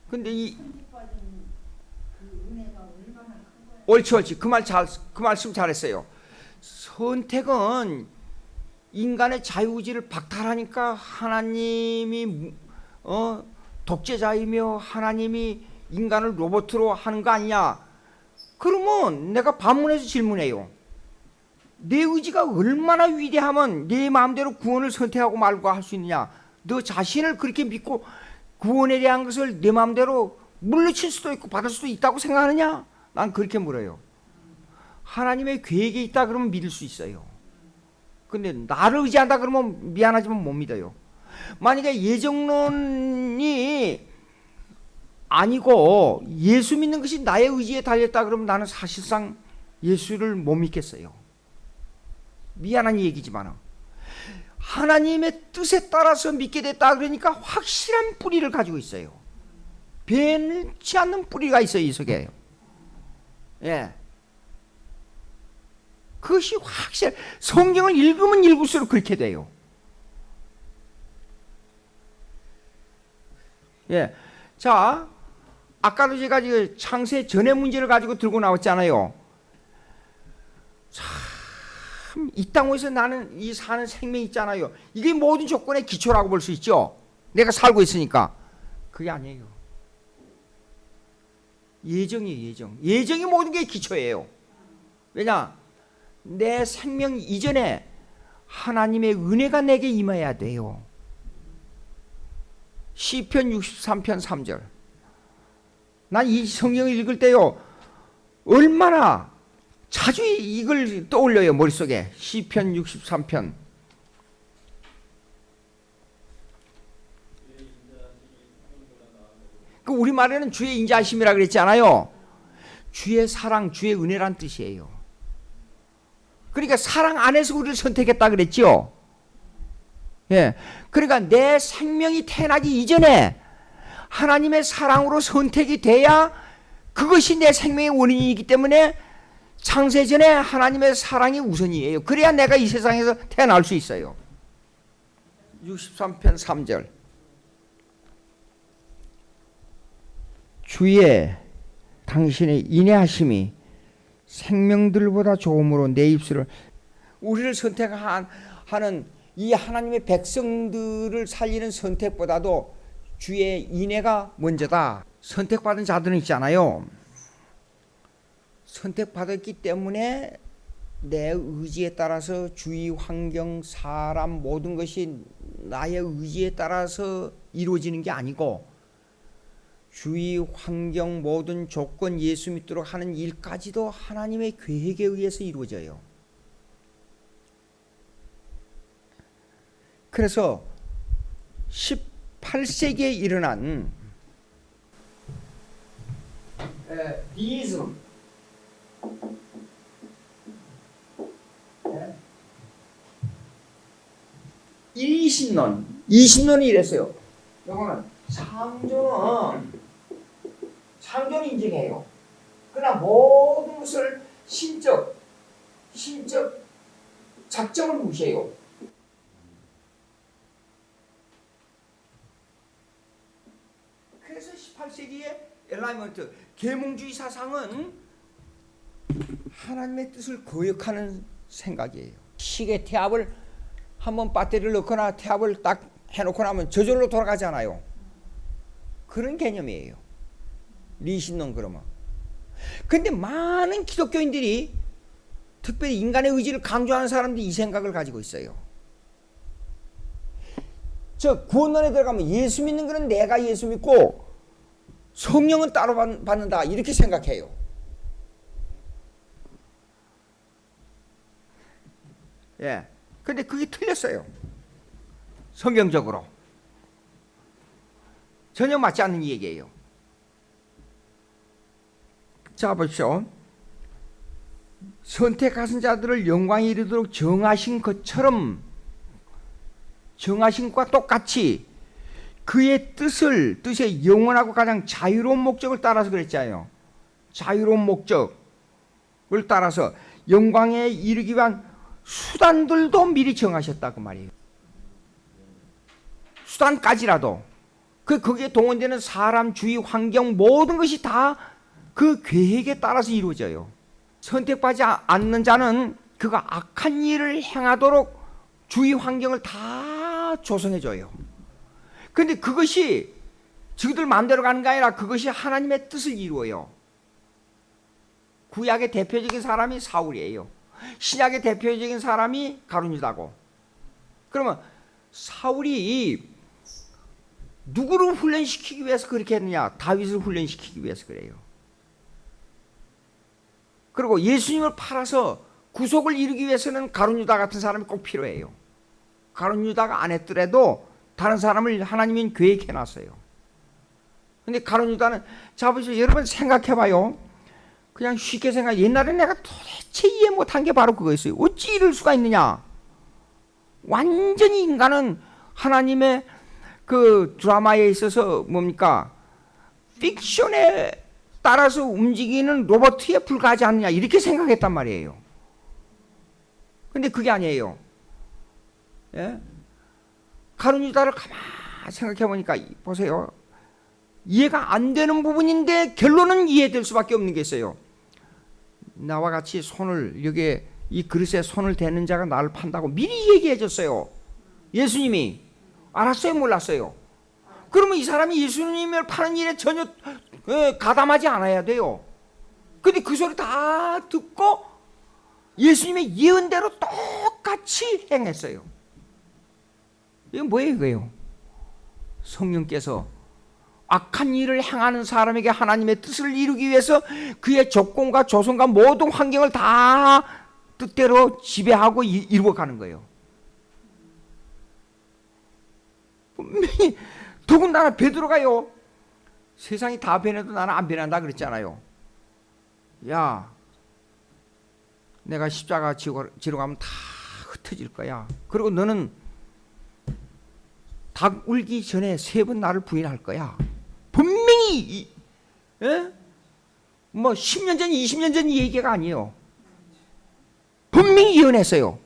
근데 이 선택받은 그 은혜가 얼마나 큰 거야. 옳지. 그 말씀 잘했어요. 선택은 인간의 자유의지를 박탈하니까 하나님이 독재자이며 하나님이 인간을 로봇으로 하는 거 아니냐. 그러면 내가 반문해서 질문해요. 내 의지가 얼마나 위대하면 내 마음대로 구원을 선택하고 말고 할 수 있느냐. 너 자신을 그렇게 믿고 구원에 대한 것을 내 마음대로 물리칠 수도 있고 받을 수도 있다고 생각하느냐. 난 그렇게 물어요. 하나님의 계획이 있다 그러면 믿을 수 있어요. 근데 나를 의지한다 그러면 미안하지만 못 믿어요. 만약에 예정론이 아니고 예수 믿는 것이 나의 의지에 달렸다 그러면 나는 사실상 예수를 못 믿겠어요. 미안한 얘기지만 하나님의 뜻에 따라서 믿게 됐다 그러니까 확실한 뿌리를 가지고 있어요. 변치 않는 뿌리가 있어요, 이 속에. 예. 그것이 확실. 성경을 읽으면 읽을수록 그렇게 돼요. 예. 자, 아까도 제가 창세 전의 문제를 가지고 들고 나왔잖아요. 참, 이 땅에서 나는 이 사는 생명이 있잖아요. 이게 모든 조건의 기초라고 볼 수 있죠. 내가 살고 있으니까. 그게 아니에요. 예정이에요, 예정. 예정이 모든 게 기초예요. 왜냐? 내 생명 이전에 하나님의 은혜가 내게 임해야 돼요. 시편 63편 3절. 난 이 성경을 읽을 때요, 얼마나 자주 이걸 떠올려요, 머릿속에. 시편 63편. 그 우리말에는 주의 인자하심이라 그랬잖아요. 주의 사랑, 주의 은혜란 뜻이에요. 그러니까 사랑 안에서 우리를 선택했다 그랬죠. 예. 그러니까 내 생명이 태어나기 이전에 하나님의 사랑으로 선택이 돼야 그것이 내 생명의 원인이기 때문에 창세전에 하나님의 사랑이 우선이에요. 그래야 내가 이 세상에서 태어날 수 있어요. 63편 3절. 주의 당신의 인내하심이 생명들보다 좋음으로 내 입술을, 우리를 선택하는 이 하나님의 백성들을 살리는 선택보다도 주의 인애가 먼저다. 선택받은 자들은 있잖아요. 선택받았기 때문에 내 의지에 따라서 주위 환경, 사람 모든 것이 나의 의지에 따라서 이루어지는 게 아니고 주위 환경 모든 조건 예수 믿도록 하는 일까지도 하나님의 계획에 의해서 이루어져요. 그래서 18세기에 일어난 디이즘, 이신론이 이랬어요. 이거는 창조는 인정해요. 그러나 모든 것을 신적 작정을 무시해요. 그래서 18세기의 엘라이먼트 계몽주의 사상은 하나님의 뜻을 거역하는 생각이에요. 시계 태압을 한번 배터리를 넣거나 태압을 딱 해놓고 나면 저절로 돌아가잖아요. 그런 개념이에요. 리신론 그러면. 근데 많은 기독교인들이 특별히 인간의 의지를 강조하는 사람들이 이 생각을 가지고 있어요. 저 구원론에 들어가면 예수 믿는 거는 내가 예수 믿고 성령은 따로 받는다 이렇게 생각해요. 예. 근데 그게 틀렸어요. 성경적으로. 전혀 맞지 않는 얘기예요. 자, 보십시오. 선택하신 자들을 영광에 이르도록 정하신 것처럼, 정하신 것과 똑같이 그의 뜻의 영원하고 가장 자유로운 목적을 따라서 그랬잖아요. 자유로운 목적을 따라서 영광에 이르기 위한 수단들도 미리 정하셨다 그 말이에요. 수단까지라도 거기에 동원되는 사람, 주위, 환경 모든 것이 다 그 계획에 따라서 이루어져요. 선택받지 않는 자는 그가 악한 일을 행하도록 주위 환경을 다 조성해줘요. 그런데 그것이 저들 마음대로 가는 게 아니라 그것이 하나님의 뜻을 이루어요. 구약의 대표적인 사람이 사울이에요. 신약의 대표적인 사람이 가룟유다고. 그러면 사울이 누구를 훈련시키기 위해서 그렇게 했느냐? 다윗을 훈련시키기 위해서 그래요. 그리고 예수님을 팔아서 구속을 이루기 위해서는 가룟유다 같은 사람이 꼭 필요해요. 가룟유다가 안 했더라도 다른 사람을 하나님은 계획해 놨어요. 근데 가룟 유다는 잡으셔. 여러분 생각해봐요. 그냥 쉽게 생각. 옛날에 내가 도대체 이해 못한 게 바로 그거였어요. 어찌 이럴 수가 있느냐. 완전히 인간은 하나님의 그 드라마에 있어서 뭡니까? 픽션에 따라서 움직이는 로봇에 불과하지 않느냐 이렇게 생각했단 말이에요. 근데 그게 아니에요. 예? 가룟 유다를 가만히 생각해 보니까 보세요. 이해가 안 되는 부분인데 결론은 이해될 수밖에 없는 게 있어요. 나와 같이 손을 여기에 이 그릇에 손을 대는 자가 나를 판다고 미리 얘기해 줬어요. 예수님이. 알았어요, 몰랐어요? 그러면 이 사람이 예수님을 파는 일에 전혀 가담하지 않아야 돼요. 근데 그 소리 다 듣고 예수님의 예언대로 똑같이 행했어요. 이건 뭐예요, 이거예요? 성령께서 악한 일을 행하는 사람에게 하나님의 뜻을 이루기 위해서 그의 조건과 조성과 모든 환경을 다 뜻대로 지배하고 이루어가는 거예요. 분명히 더군다나 베드로가요. 세상이 다 변해도 나는 안 변한다 그랬잖아요. 야, 내가 십자가 지러 가면 다 흩어질 거야. 그리고 너는 닭 울기 전에 3번 나를 부인할 거야. 분명히 뭐 10년 전, 20년 전 얘기가 아니에요. 분명히 예언했어요.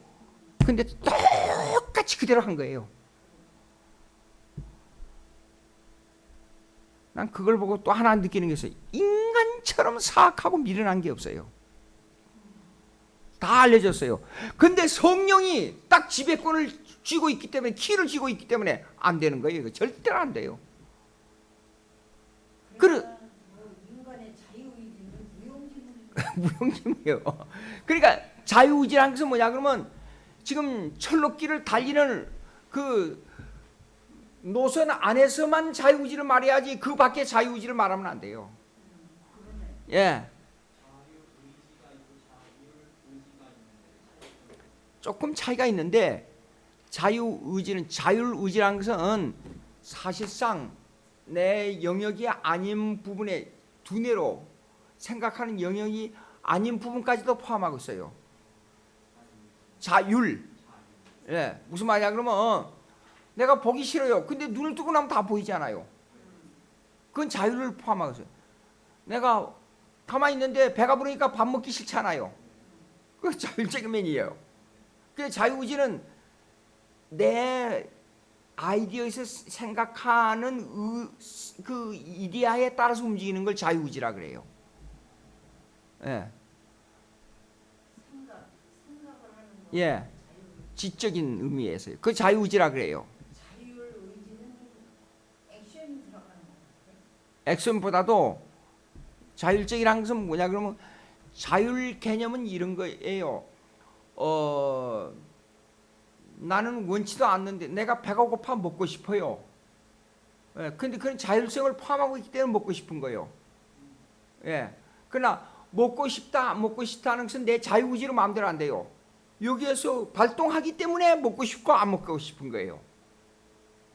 근데 똑같이 그대로 한 거예요. 난 그걸 보고 또 하나 느끼는 게 있어요. 인간처럼 사악하고 미련한 게 없어요. 다 알려졌어요. 근데 성령이 딱 지배권을 쥐고 있기 때문에, 키를 쥐고 있기 때문에 안 되는 거예요. 이거 절대로 안 돼요. 인간의 자유의지는 무용지물이에요. 그러니까 자유의지라는 것은 뭐냐 그러면 지금 철로길을 달리는 그 노선 안에서만 자유의지를 말해야지 그 밖에 자유의지를 말하면 안 돼요. 예. 조금 차이가 있는데 자유의지는 자율의지라는 것은 사실상 내 영역이 아닌 부분에 두뇌로 생각하는 영역이 아닌 부분까지도 포함하고 있어요. 자율. 예. 무슨 말이야 그러면 내가 보기 싫어요. 근데 눈을 뜨고 나면 다 보이잖아요. 그건 자유를 포함하고 있어요. 내가 가만히 있는데 배가 부르니까 밥 먹기 싫잖아요. 그건 자율적인 면이에요. 그 자유의지는 내 아이디어에서 생각하는 그 이데아에 따라서 움직이는 걸 자유의지라 그래요. 예. 생각을 하는 거. 예. 지적인 의미에서요. 그 자유의지라 그래요. 자율의지는 액션이 들어가는 거. 액션보다도 자율적이라는 것은 뭐냐 그러면 자율 개념은 이런 거예요. 나는 원치도 않는데 내가 배가 고파 먹고 싶어요. 예, 근데 그런 자율성을 포함하고 있기 때문에 먹고 싶은 거예요. 예. 그러나 먹고 싶다, 안 먹고 싶다는 것은 내 자유의지로 마음대로 안 돼요. 여기에서 발동하기 때문에 먹고 싶고 안 먹고 싶은 거예요.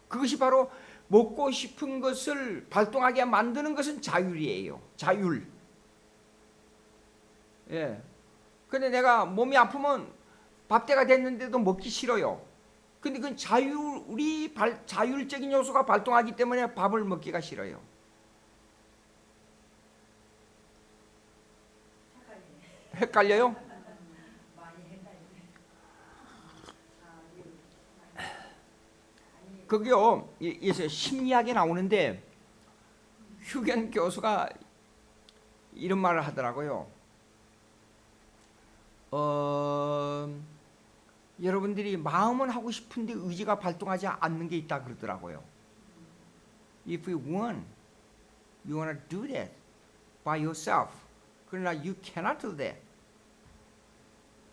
그것이 바로 먹고 싶은 것을 발동하게 만드는 것은 자율이에요. 자율. 예. 근데 내가 몸이 아프면 밥때가 됐는데도 먹기 싫어요. 근데 그건 자율적인 요소가 발동하기 때문에 밥을 먹기가 싫어요. 헷갈려요? 많이 헷갈리네. 그게요, 여기서 심리학에 나오는데 휴겐 교수가 이런 말을 하더라고요. 여러분들이 마음은 하고 싶은데 의지가 발동하지 않는 게 있다 그러더라고요. If you want to do that by yourself. 그러나 you cannot do that.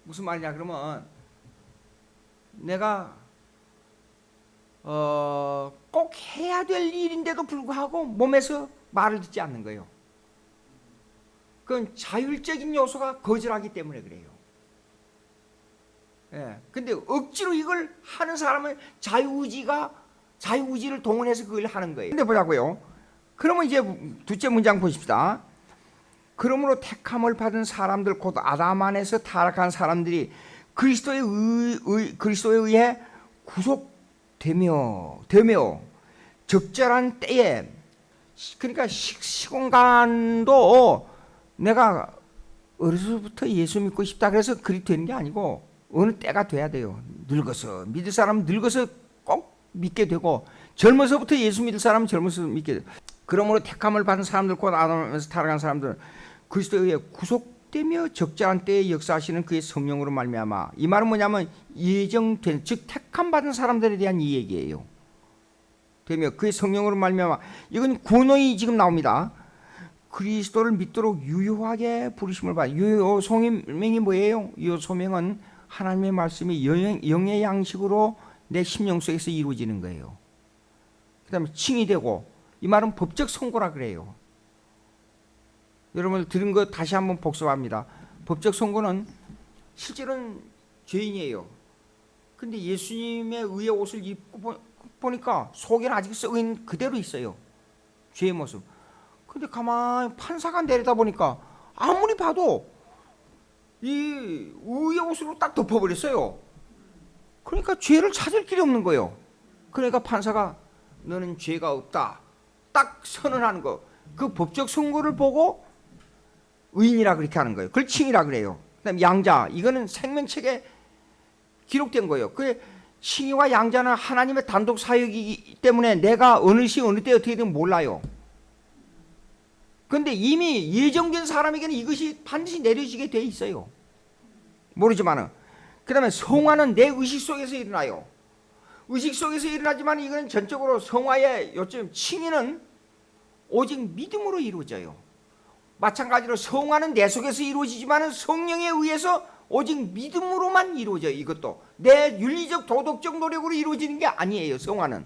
무슨 말이냐 그러면 내가 꼭 해야 될 일인데도 불구하고 몸에서 말을 듣지 않는 거예요. 그건 자율적인 요소가 거절하기 때문에 그래요. 예. 근데 억지로 이걸 하는 사람은 자유의지를 동원해서 그걸 하는 거예요. 근데 보자고요. 그러면 이제 둘째 문장 보십시다. 그러므로 택함을 받은 사람들 곧 아담 안에서 타락한 사람들이 그리스도에 의해 구속되며 적절한 때에, 그러니까 시공간도 내가 어려서부터 예수 믿고 싶다 그래서 그리 되는 게 아니고 어느 때가 돼야 돼요. 늙어서 믿을 사람은 늙어서 꼭 믿게 되고, 젊어서부터 예수 믿을 사람은 젊어서 믿게 돼요. 그러므로 택함을 받은 사람들 곧 아담에서 타락한 사람들은 그리스도에 의해 구속되며 적절한 때에 역사하시는 그의 성령으로 말미암아. 이 말은 뭐냐면 예정된, 즉 택함 받은 사람들에 대한 이 얘기예요. 되며 그의 성령으로 말미암아. 이건 구원이 지금 나옵니다. 그리스도를 믿도록 유효하게 부르심을 받아. 유효 소명이 뭐예요? 유효 소명은 하나님의 말씀이 영의 양식으로 내 심령 속에서 이루어지는 거예요. 그 다음에 칭이 되고, 이 말은 법적 선고라 그래요. 여러분 들은 거 다시 한번 복습합니다. 법적 선고는 실제로는 죄인이에요. 근데 예수님의 의의 옷을 입고 보니까 속에는 아직 썩은 그대로 있어요. 죄의 모습. 근데 가만히 판사가 내리다 보니까 아무리 봐도 이 의의 옷으로 딱 덮어버렸어요. 그러니까 죄를 찾을 길이 없는 거예요. 그러니까 판사가 너는 죄가 없다 딱 선언하는 거. 그 법적 선고를 보고 의인이라 그렇게 하는 거예요. 그걸 칭이라 그래요. 그다음에 양자, 이거는 생명책에 기록된 거예요. 그 칭의와 양자는 하나님의 단독 사역이기 때문에 내가 어느 시 어느 때 어떻게 되면 몰라요. 그런데 이미 예정된 사람에게는 이것이 반드시 내려지게 돼 있어요. 모르지만은. 그 다음에 성화는 내 의식 속에서 일어나요. 의식 속에서 일어나지만 이건 전적으로 성화의 요점, 칭의는 오직 믿음으로 이루어져요. 마찬가지로 성화는 내 속에서 이루어지지만 성령에 의해서 오직 믿음으로만 이루어져요. 이것도 내 윤리적 도덕적 노력으로 이루어지는 게 아니에요. 성화는.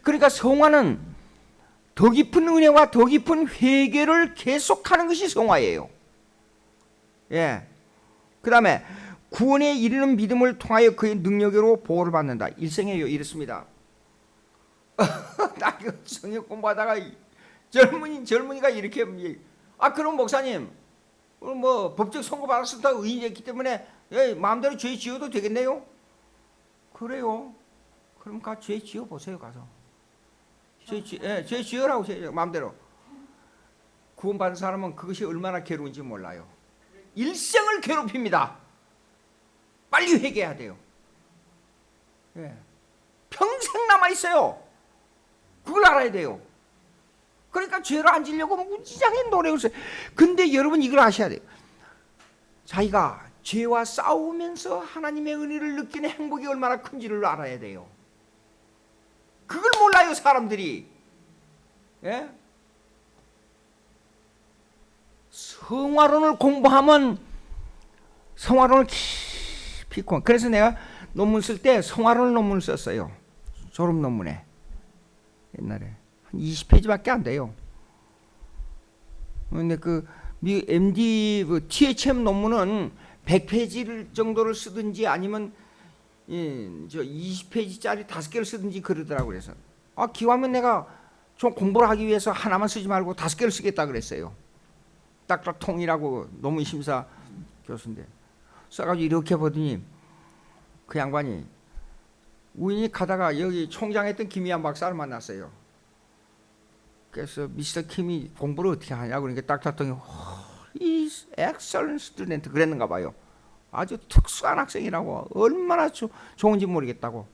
그러니까 성화는 더 깊은 은혜와 더 깊은 회개를 계속하는 것이 성화예요. 예. 그 다음에 구원에 이르는 믿음을 통하여 그의 능력으로 보호를 받는다. 일생에요. 이렇습니다. 나 성역 공부하다가 젊은이가 이렇게, 그럼 목사님, 뭐 법적 선고 받았을 때 의인이었기 때문에 마음대로 죄 지어도 되겠네요. 그래요. 그럼 죄 지어 보세요. 가서 죄 지으라고 마음대로. 구원받은 사람은 그것이 얼마나 괴로운지 몰라요. 일생을 괴롭힙니다. 빨리 회개해야 돼요. 예. 평생 남아 있어요. 그걸 알아야 돼요. 그러니까 죄를 안 지려고 무지장의 노력을 써요. 근데 여러분 이걸 아셔야 돼요. 자기가 죄와 싸우면서 하나님의 은혜를 느끼는 행복이 얼마나 큰지를 알아야 돼요. 그걸 몰라요, 사람들이. 예? 성화론을 공부하면 성화론을 깊이 공부. 그래서 내가 논문 쓸 때 성화론 논문을 썼어요. 졸업 논문에. 옛날에 한 20페이지밖에 안 돼요. 근데 그 MD THM 논문은 100페이지 정도를 쓰든지 아니면 저 20페이지짜리 5개를 쓰든지 그러더라고요. 그래서 기왕이면 내가 좀 공부를 하기 위해서 하나만 쓰지 말고 5개를 쓰겠다 그랬어요. 닥터 통이라고 논문 심사 교수인데 써가지고 이렇게 보더니 그 양반이 우연히 가다가 여기 총장했던 김희한 박사를 만났어요. 그래서 미스터 킴이 공부를 어떻게 하냐고 그러니까 닥터 통이 He's excellent student 그랬는가 봐요. 아주 특수한 학생이라고 얼마나 좋은지 모르겠다고.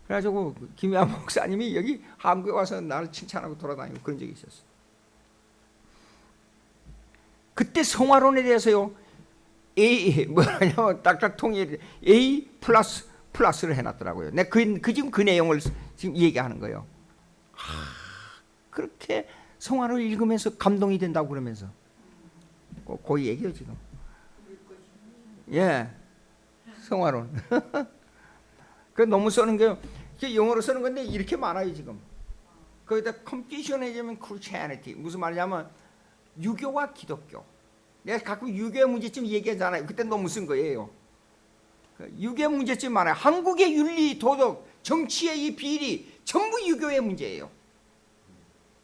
그래가지고 김희한 목사님이 여기 한국에 와서 나를 칭찬하고 돌아다니고 그런 적이 있었어. 그때 성화론에 대해서요 뭐냐면 닥터 통이 A 플러스를 해놨더라고요. 내가 지금 그 내용을 지금 얘기하는 거예요. 그렇게 성화를 읽으면서 감동이 된다고 그러면서 그 얘기요 지금. 예, 성화론. 그 너무 쓰는 게 영어로 쓰는 건데 이렇게 많아요 지금. 거기다 Confucianism, Christianity 무슨 말이냐면 유교와 기독교. 내가 가끔 유교의 문제점 얘기하잖아요. 그때 너무 쓴 거예요. 유교의 문제점 많아요. 한국의 윤리, 도덕, 정치의 이 비리 전부 유교의 문제예요.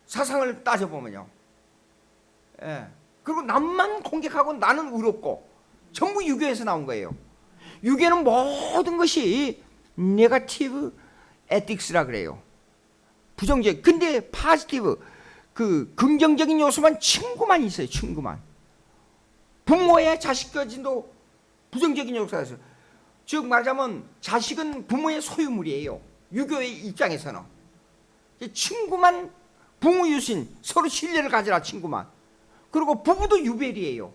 사상을 따져보면요. 예. 그리고 남만 공격하고 나는 의롭고 전부 유교에서 나온 거예요. 유교는 모든 것이 네거티브 에틱스라 그래요. 부정적. 근데 파지티브 그 긍정적인 요소만 친구만 있어요. 친구만. 부모의 자식까지도 부정적인 요소가 있어요. 즉 말하자면 자식은 부모의 소유물이에요. 유교의 입장에서는. 친구만 부모 유신 서로 신뢰를 가지라 친구만. 그리고 부부도 유별이에요.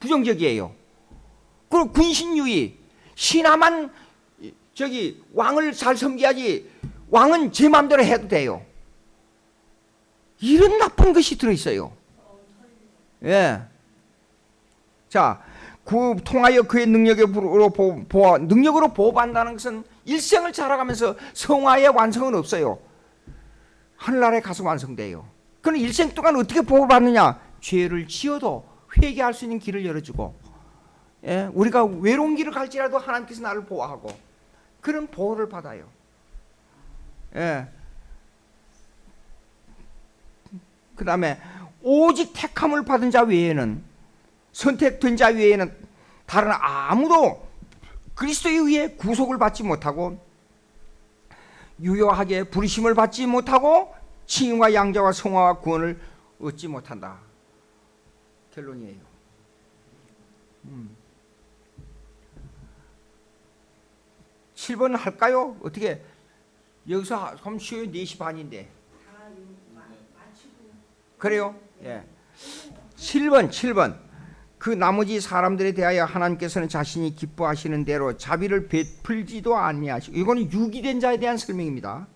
부정적이에요. 그리고 군신유의 신하만 저기 왕을 잘 섬겨야지 왕은 제 마음대로 해도 돼요. 이런 나쁜 것이 들어있어요. 예. 자, 그 통하여 그의 능력으로 보호받는다는 것은 일생을 자라가면서 성화의 완성은 없어요. 하늘나라에 가서 완성돼요. 그럼 일생 동안 어떻게 보호받느냐? 죄를 지어도 회개할 수 있는 길을 열어주고, 예? 우리가 외로운 길을 갈지라도 하나님께서 나를 보호하고 그런 보호를 받아요. 예. 그 다음에 오직 택함을 받은 자 외에는, 선택된 자 외에는 다른 아무도 그리스도에 의해 구속을 받지 못하고 유효하게 부르심을 받지 못하고 칭의와 양자와 성화와 구원을 얻지 못한다. 결론이에요. 7번 할까요? 어떻게? 여기서 하면 쉬어요. 4시 반인데. 그래요? 예. 7번. 그 나머지 사람들에 대하여 하나님께서는 자신이 기뻐하시는 대로 자비를 베풀지도 아니하시고, 이거는 유기된 자에 대한 설명입니다.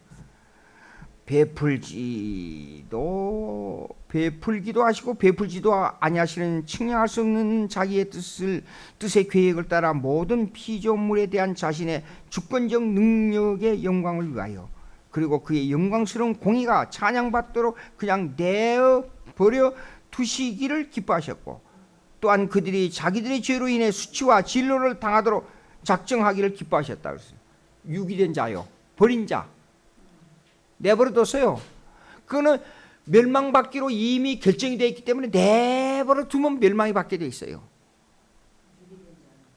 베풀기도 하시고 베풀지도 아니하시는 측량할 수 없는 자기의 뜻의 계획을 따라 모든 피조물에 대한 자신의 주권적 능력의 영광을 위하여, 그리고 그의 영광스러운 공의가 찬양받도록 그냥 내어버려 두시기를 기뻐하셨고, 또한 그들이 자기들의 죄로 인해 수치와 진노를 당하도록 작정하기를 기뻐하셨다 그랬어요. 유기된 자요, 버린 자, 내버려뒀어요. 그거는 멸망받기로 이미 결정이 되어 있기 때문에 내버려두면 멸망이 받게 돼 있어요.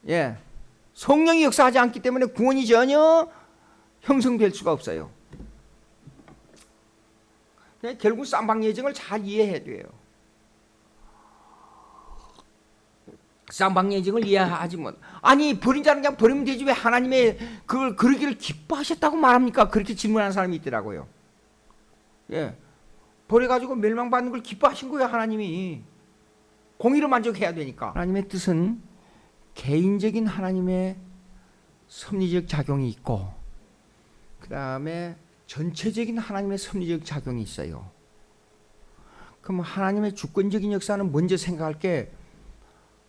예, 성령이 역사하지 않기 때문에 구원이 전혀 형성될 수가 없어요. 결국 쌍방 예정을 잘 이해해야 돼요. 쌍방 예정을 이해하지 못. 아니, 버린 자는 그냥 버리면 되지 왜 하나님의 그걸 그러기를 기뻐하셨다고 말합니까? 그렇게 질문하는 사람이 있더라고요. 예, 버려가지고 멸망받는 걸 기뻐하신 거예요. 하나님이 공의로 만족해야 되니까. 하나님의 뜻은 개인적인 하나님의 섭리적 작용이 있고, 그 다음에 전체적인 하나님의 섭리적 작용이 있어요. 그럼 하나님의 주권적인 역사는 먼저 생각할 게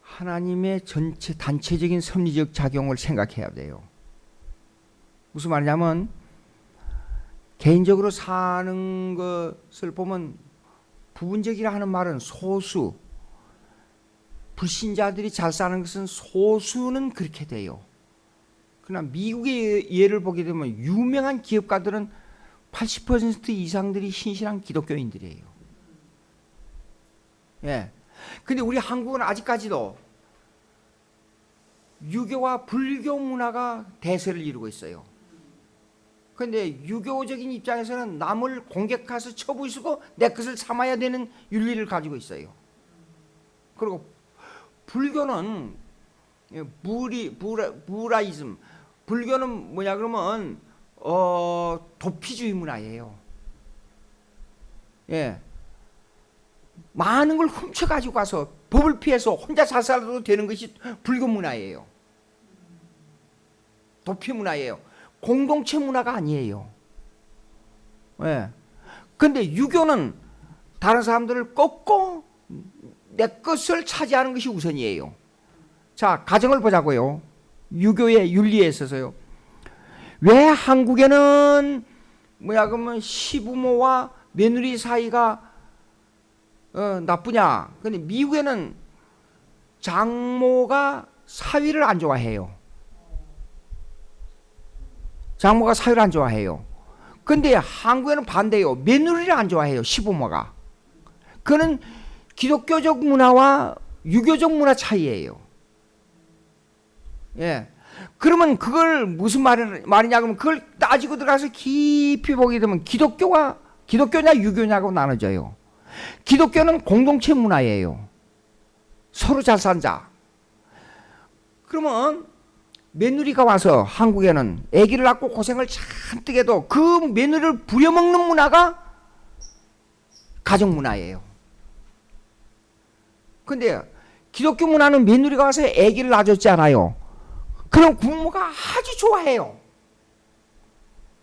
하나님의 전체 단체적인 섭리적 작용을 생각해야 돼요. 무슨 말이냐면 개인적으로 사는 것을 보면 부분적이라 하는 말은 소수, 불신자들이 잘 사는 것은 소수는 그렇게 돼요. 그러나 미국의 예를 보게 되면 유명한 기업가들은 80% 이상들이 신실한 기독교인들이에요. 예. 근데 우리 한국은 아직까지도 유교와 불교 문화가 대세를 이루고 있어요. 그런데 유교적인 입장에서는 남을 공격해서 쳐부수고 내 것을 삼아야 되는 윤리를 가지고 있어요. 그리고 불교는 무라이즘, 불교는 뭐냐 그러면 도피주의 문화예요. 예. 많은 걸 훔쳐가지고 가서 법을 피해서 혼자 잘 살아도 되는 것이 불교 문화예요. 도피 문화예요. 공동체 문화가 아니에요. 예. 근데 유교는 다른 사람들을 꺾고 내 것을 차지하는 것이 우선이에요. 자, 가정을 보자고요. 유교의 윤리에 있어서요. 왜 한국에는 뭐야 그러면 시부모와 며느리 사이가 나쁘냐? 근데 미국에는 장모가 사위를 안 좋아해요. 장모가 사위를 안 좋아해요. 근데 한국에는 반대요. 며느리를 안 좋아해요. 시부모가. 그는 기독교적 문화와 유교적 문화 차이예요. 예. 그러면 그걸 무슨 말이냐 그러면 그걸 따지고 들어가서 깊이 보게 되면 기독교냐 유교냐고 나눠져요. 기독교는 공동체 문화예요. 서로 잘 산자. 그러면 며느리가 와서 한국에는 아기를 낳고 고생을 잔뜩 해도 그 며느리를 부려먹는 문화가 가정 문화예요. 근데 기독교 문화는 며느리가 와서 아기를 낳아줬지 않아요. 그럼 부모가 아주 좋아해요.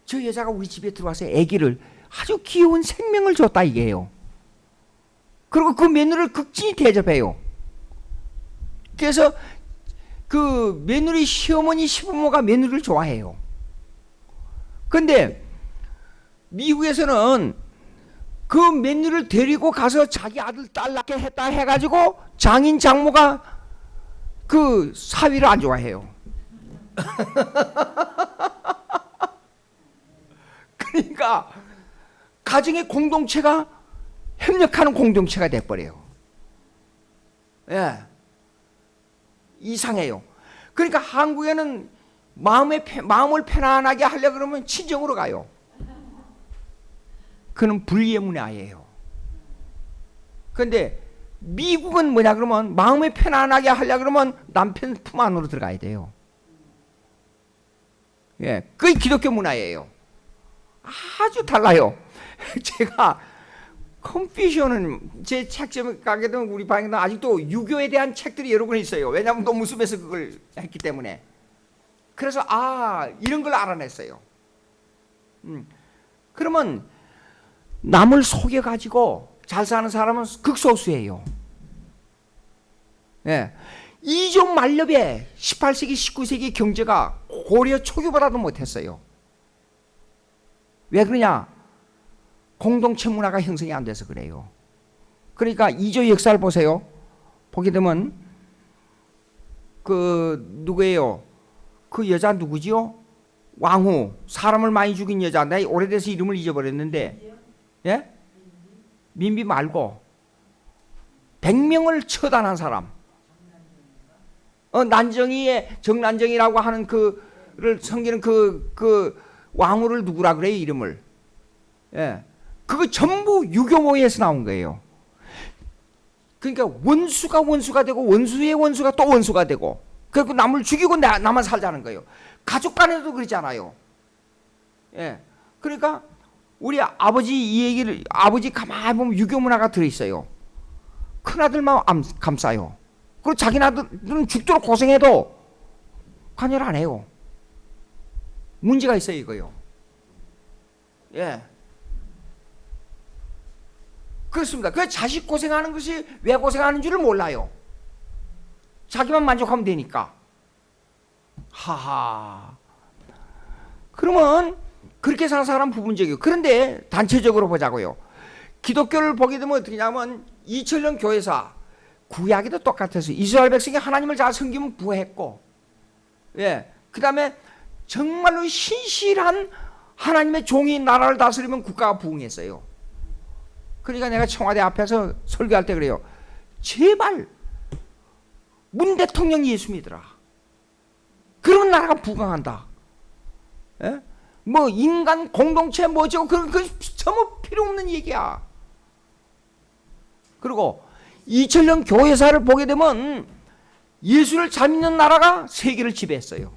저 여자가 우리 집에 들어와서 아기를 아주 귀여운 생명을 줬다 이게요. 그리고 그 며느리를 극진히 대접해요. 그래서 그 며느리 시어머니 시부모가 며느리를 좋아해요. 근데 미국에서는 그 며느리를 데리고 가서 자기 아들 딸 낳게 했다 해가지고 장인 장모가 그 사위를 안 좋아해요. 그러니까 가정의 공동체가 협력하는 공동체가 돼버려요. 예, 이상해요. 그러니까 한국에는 마음을 편안하게 하려고 그러면 친정으로 가요. 그는 불리의 문화예요. 그런데 미국은 뭐냐 그러면 마음을 편안하게 하려고 그러면 남편 품 안으로 들어가야 돼요. 예, 그게 기독교 문화예요. 아주 달라요. 제가 컨퓨셔는 제 책점 가게 되면 우리 방에는 아직도 유교에 대한 책들이 여러 권 있어요. 왜냐하면 너무 숲에서 그걸 했기 때문에. 그래서 이런 걸 알아냈어요. 그러면 남을 속여가지고 잘 사는 사람은 극소수예요. 예. 이종 만렵에 18세기, 19세기 경제가 고려 초기보다도 못했어요. 왜 그러냐? 공동체 문화가 형성이 안 돼서 그래요. 그러니까 이조 역사를 보세요. 보게 되면 그 누구예요? 그 여자 누구지요? 왕후, 사람을 많이 죽인 여자. 나 오래돼서 이름을 잊어버렸는데, 예? 민비 말고 100명을 처단한 사람. 난정이의 정난정이라고 하는 그를 섬기는 그 왕후를 누구라 그래요, 이름을? 예. 그거 전부 유교모에서 나온 거예요. 그러니까 원수가 되고 원수의 원수가 또 원수가 되고 그리고 남을 죽이고 나만 살자는 거예요. 가족 간에도 그러잖아요. 예. 그러니까 우리 아버지 이 얘기를 아버지 가만히 보면 유교 문화가 들어있어요. 큰아들만 감싸요. 그리고 자기 아들은 죽도록 고생해도 관여를 안 해요. 문제가 있어요, 이거요. 예. 그렇습니다. 그 자식 고생하는 것이 왜 고생하는 줄을 몰라요. 자기만 만족하면 되니까. 하하. 그러면 그렇게 사는 사람 부분적이에요. 그런데 단체적으로 보자고요. 기독교를 보게 되면 어떻게 하냐면 2000년 교회사 구약에도 똑같아서 이스라엘 백성이 하나님을 잘 섬기면 부했고, 예, 그 다음에 정말로 신실한 하나님의 종이 나라를 다스리면 국가가 부흥했어요. 그러니까 내가 청와대 앞에서 설교할 때 그래요. 제발 문 대통령 예수 믿으라. 그러면 나라가 부강한다. 예? 뭐 인간 공동체 뭐죠? 그런 그 전부 필요 없는 얘기야. 그리고 2000년 교회사를 보게 되면 예수를 잘 믿는 나라가 세계를 지배했어요.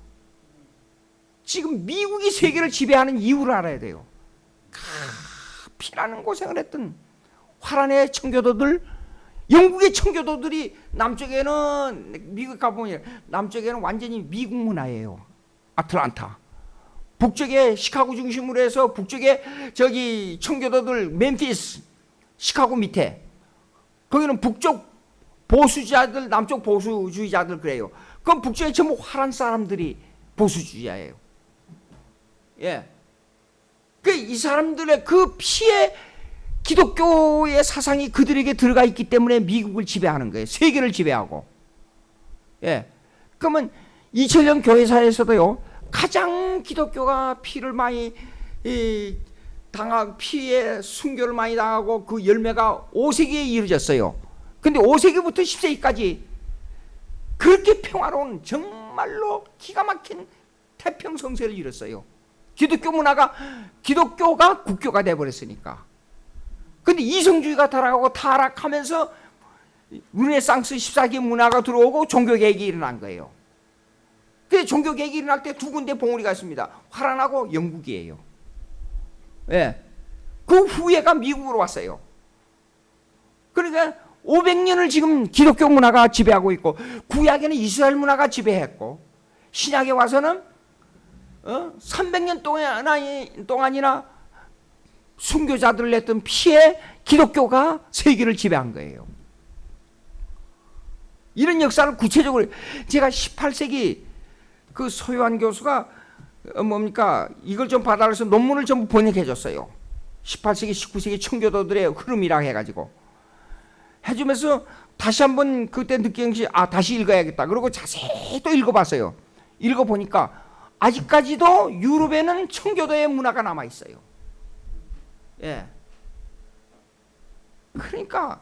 지금 미국이 세계를 지배하는 이유를 알아야 돼요. 피나는 고생을 했던 화란의 청교도들, 영국의 청교도들이 남쪽에는 미국 가보면 남쪽에는 완전히 미국 문화예요. 아틀란타. 북쪽에 시카고 중심으로 해서 북쪽에 저기 청교도들 멤피스, 시카고 밑에 거기는 북쪽 보수주의자들, 남쪽 보수주의자들 그래요. 그럼 북쪽에 전부 화란 사람들이 보수주의자예요. 예. 이 사람들의 그 피에 기독교의 사상이 그들에게 들어가 있기 때문에 미국을 지배하는 거예요. 세계를 지배하고. 예. 그러면 2000년 교회사에서도요, 가장 기독교가 피를 많이 피해 순교를 많이 당하고 그 열매가 5세기에 이루어졌어요. 근데 5세기부터 10세기까지 그렇게 평화로운 정말로 기가 막힌 태평성세를 이뤘어요. 기독교가 국교가 돼버렸으니까. 근데 이성주의가 타락하면서 르네상스 14세기 문화가 들어오고 종교개혁이 일어난 거예요. 근데 종교개혁이 일어날 때 두 군데 봉우리가 있습니다. 화란하고 영국이에요. 예. 그 후예가 미국으로 왔어요. 그러니까 500년을 지금 기독교 문화가 지배하고 있고, 구약에는 이스라엘 문화가 지배했고, 신약에 와서는 300년 동안이나 순교자들을 냈던 피해 기독교가 세계를 지배한 거예요. 이런 역사를 구체적으로 제가 18세기 그 소요한 교수가 이걸 좀 받아서 논문을 전부 번역해 줬어요. 18세기, 19세기 청교도들의 흐름이라 해가지고 해주면서 다시 한번 그때 느낀 것이 다시 읽어야겠다. 그리고 자세히 또 읽어봤어요. 읽어보니까 아직까지도 유럽에는 청교도의 문화가 남아 있어요. 예. 그러니까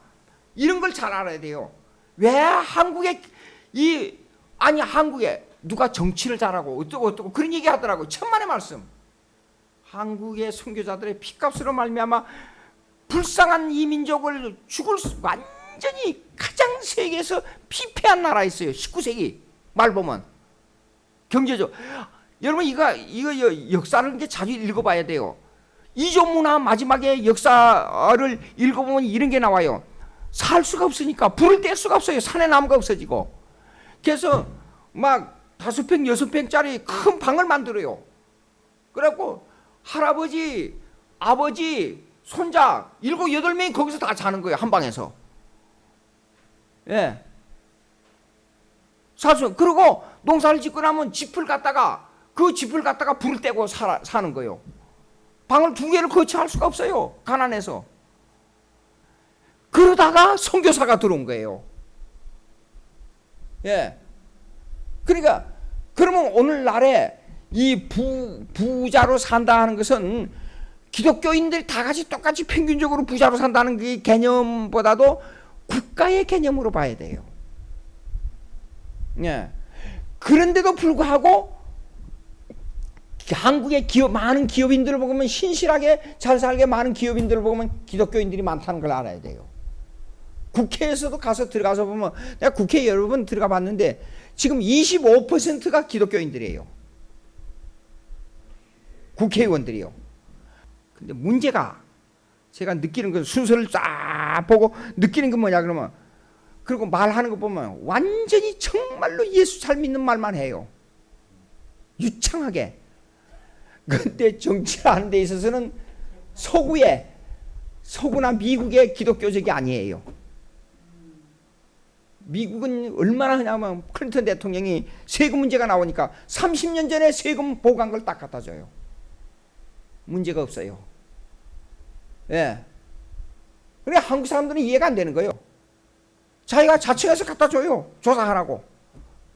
이런 걸 잘 알아야 돼요. 왜 한국에 한국에 누가 정치를 잘하고 어쩌고 그런 얘기 하더라고요. 천만의 말씀. 한국의 선교자들의 피값으로 말미암아 불쌍한 이 민족을 완전히 가장 세계에서 피폐한 나라에 있어요. 19세기 말 보면 경제적. 여러분 이거 역사를 이렇게 자주 읽어봐야 돼요. 이조문화 마지막에 역사를 읽어보면 이런 게 나와요. 살 수가 없으니까 불을 뗄 수가 없어요. 산에 나무가 없어지고. 그래서 막 5평, 6평짜리 큰 방을 만들어요. 그래갖고 할아버지, 아버지, 손자 7, 8명이 거기서 다 자는 거예요. 한 방에서. 예. 그리고 농사를 짓고 나면 그 짚을 갖다가 불을 떼고 사는 거예요. 방을 2개를 거치할 수가 없어요. 가난해서. 그러다가 선교사가 들어온 거예요. 예. 그러니까 그러면 오늘날에 이 부자로 산다 하는 것은 기독교인들이 다 같이 똑같이 평균적으로 부자로 산다는 그 개념보다도 국가의 개념으로 봐야 돼요. 예. 그런데도 불구하고 한국의 많은 기업인들을 보면 신실하게 잘 살게 많은 기업인들을 보면 기독교인들이 많다는 걸 알아야 돼요. 국회에서도 들어가서 보면 내가 국회에 여러 번 들어가 봤는데 지금 25%가 기독교인들이에요. 국회의원들이요. 근데 문제가 제가 느끼는 건 순서를 쫙 보고 느끼는 건 뭐냐 그러면 그리고 말하는 거 보면 완전히 정말로 예수 잘 믿는 말만 해요. 유창하게. 근데 정치하는 데 있어서는 서구나 미국의 기독교적이 아니에요. 미국은 얼마나 하냐면 클린턴 대통령이 세금 문제가 나오니까 30년 전에 세금 보고한 걸 딱 갖다 줘요. 문제가 없어요. 예. 그래 한국 사람들은 이해가 안 되는 거예요. 자기가 자청해서 갖다 줘요. 조사하라고.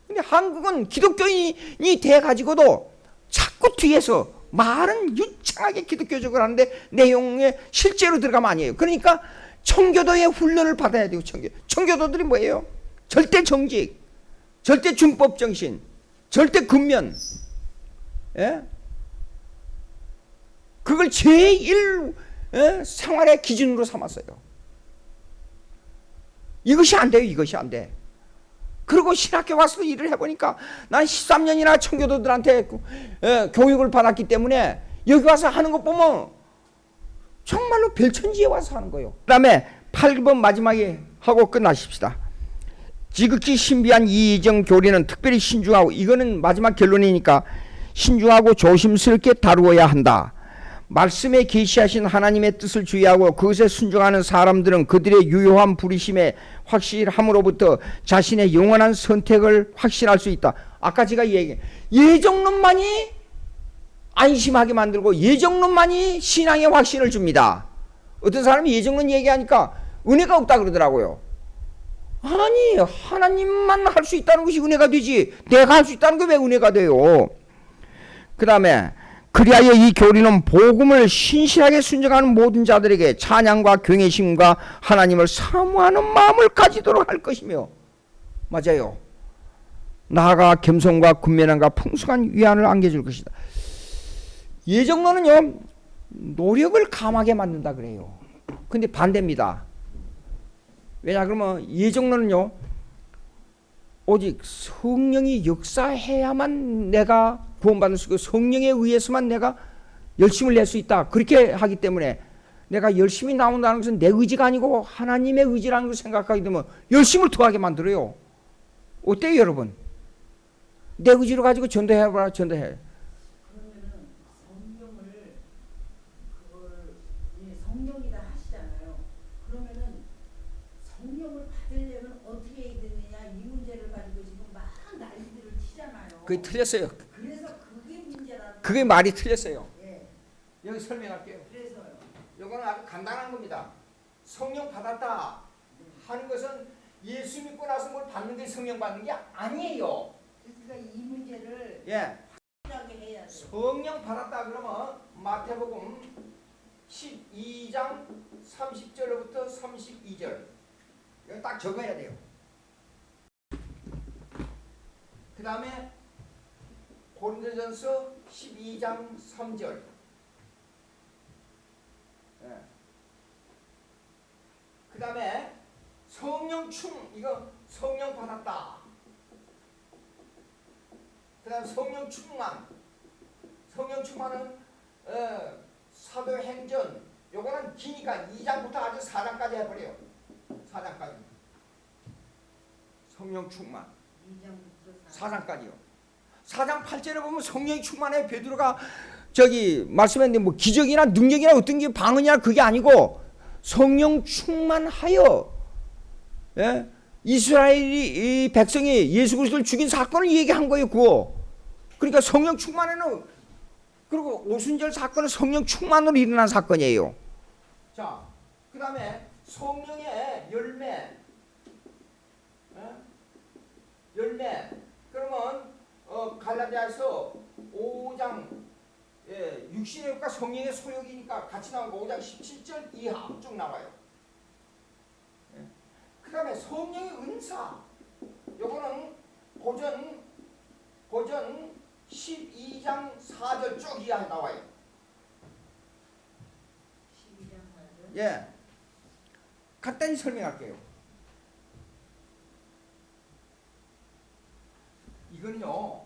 근데 한국은 기독교인이 돼가지고도 자꾸 뒤에서 말은 유창하게 기독교적으로 하는데 내용에 실제로 들어가면 아니에요. 그러니까 청교도의 훈련을 받아야 돼요. 청교도들이 뭐예요? 절대 정직, 절대 준법 정신, 절대 근면. 예? 그걸 제1 생활의 기준으로 삼았어요. 이것이 안 돼요. 이것이 안 돼. 그리고 신학교 와서 일을 해보니까 난 13년이나 청교도들한테 교육을 받았기 때문에 여기 와서 하는 것 보면 정말로 별천지에 와서 하는 거예요. 그 다음에 8번 마지막에 하고 끝나십시다. 지극히 신비한 이정 교리는 특별히 신중하고, 이거는 마지막 결론이니까 신중하고 조심스럽게 다루어야 한다. 말씀에 계시하신 하나님의 뜻을 주의하고 그것에 순종하는 사람들은 그들의 유효한 부르심에 확실함으로부터 자신의 영원한 선택을 확신할 수 있다. 아까 제가 예정론만이 안심하게 만들고 예정론만이 신앙의 확신을 줍니다. 어떤 사람이 예정론 얘기하니까 은혜가 없다 그러더라고요. 아니, 하나님만 할 수 있다는 것이 은혜가 되지 내가 할 수 있다는 게 왜 은혜가 돼요? 그 다음에 그리하여 이 교리는 복음을 신실하게 순종하는 모든 자들에게 찬양과 경외심과 하나님을 사모하는 마음을 가지도록 할 것이며, 맞아요, 나아가 겸손과 군면함과 풍성한 위안을 안겨줄 것이다. 예정론은요, 노력을 감하게 만든다 그래요. 근데 반대입니다. 왜냐 그러면 예정론은요, 오직 성령이 역사해야만 내가 구원받을 수 있고 성령에 의해서만 내가 열심을 낼 수 있다, 그렇게 하기 때문에 내가 열심히 나온다는 것은 내 의지가 아니고 하나님의 의지라는 것을 생각하게 되면 열심을 더하게 만들어요. 어때요 여러분? 내 의지로 가지고 전도해봐라. 전도해. 그러면은 성령을 그걸 성령이다 하시잖아요. 그러면은 성령을 받으려면 어떻게 해야 되느냐 이 문제를 가지고 지금 막 난리들을 치잖아요. 그게 틀렸어요. 그래서 그게 문제라는. 그게 말이 틀렸어요. 예. 여기 설명할게요. 그래서요. 이거는 아주 간단한 겁니다. 성령 받았다 하는 것은 예수 믿고 나서 뭘 받는 게 성령 받는 게 아니에요. 그러니까 이 문제를 예. 확실하게 해야 돼. 성령 받았다 그러면 마태복음 12장 30절부터 32절 이거 딱 적어야 돼요. 그 다음에 고린도전서 12장 3절. 예. 그 다음에 성령 이거 성령 받았다. 그 다음 성령 충만. 성령 충만은 사도행전 요거는 기니까 2장부터 아주 4장까지 해버려요. 4장까지. 성령 충만. 4장까지요. 4장 8절에 보면 성령이 충만해. 베드로가 저기 말씀했는데 뭐 기적이나 능력이나 어떤 게 방언이나 그게 아니고 성령 충만하여, 예? 이스라엘이 이 백성이 예수 그리스도를 죽인 사건을 얘기한 거예요. 그거. 그러니까 성령 충만에는, 그리고 오순절 사건은 성령 충만으로 일어난 사건이에요. 자, 그 다음에 성령의 열매. 열매. 그러면 갈라디아서 5장 육신의 효과 성령의 소욕이니까 같이 나온 거 5장 17절 이하 쭉 나와요. 그 다음에 성령의 은사. 요거는 고전 12장 4절 쭉 이하에 나와요. 12장 4절. 예. 간단히 설명할게요. 이거는요,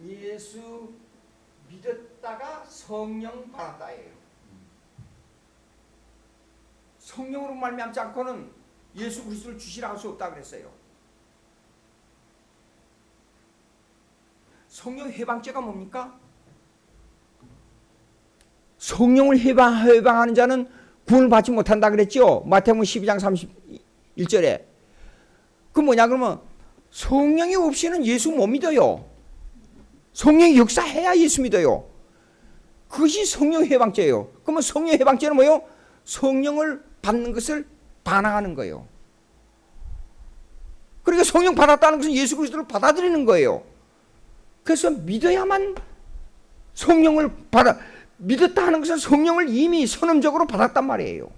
예수 믿었다가 성령 받았다예요. 성령으로 말미암지 않고는 예수 그리스도를 주시라 할 수 없다 그랬어요. 성령 해방죄가 뭡니까? 성령을 해방하는 자는 구원을 받지 못한다 그랬죠. 마태복음 12장 31절에. 그 뭐냐 그러면 성령이 없이는 예수 못 믿어요. 성령이 역사해야 예수 믿어요. 그것이 성령 해방죄예요. 그러면 성령 해방죄는 뭐예요? 성령을 받는 것을 반항하는 거예요. 그러니까 성령 받았다는 것은 예수 그리스도를 받아들이는 거예요. 그래서 믿어야만 성령을 믿었다 하는 것은 성령을 이미 선언적으로 받았단 말이에요.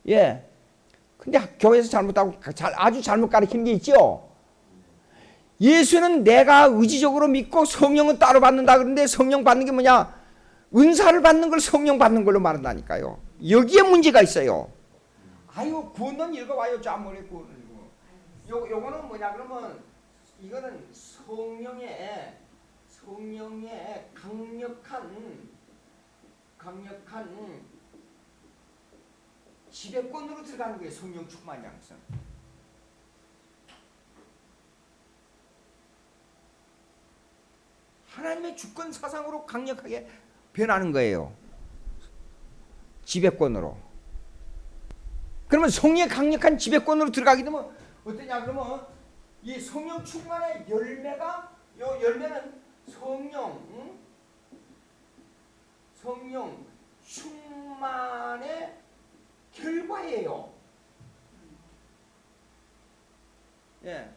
예. 근데 교회에서 잘못하고 아주 잘못 가르치는 게 있죠. 예수는 내가 의지적으로 믿고 성령은 따로 받는다 그러는데 성령 받는 게 뭐냐? 은사를 받는 걸 성령 받는 걸로 말한다니까요. 여기에 문제가 있어요. 아유, 구원론 읽어봐요. 짬머리 구원론 읽어. 요거는 뭐냐 그러면 이거는 성령의 강력한 지배권으로 들어가는 거예요. 성령 충만이라는 것은. 하나님의 주권 사상으로 강력하게 변하는 거예요. 지배권으로. 그러면 성령의 강력한 지배권으로 들어가게 되면 어떠냐 그러면 이 성령 충만의 열매가, 요 열매는 성령 충만의 결과예요. 예.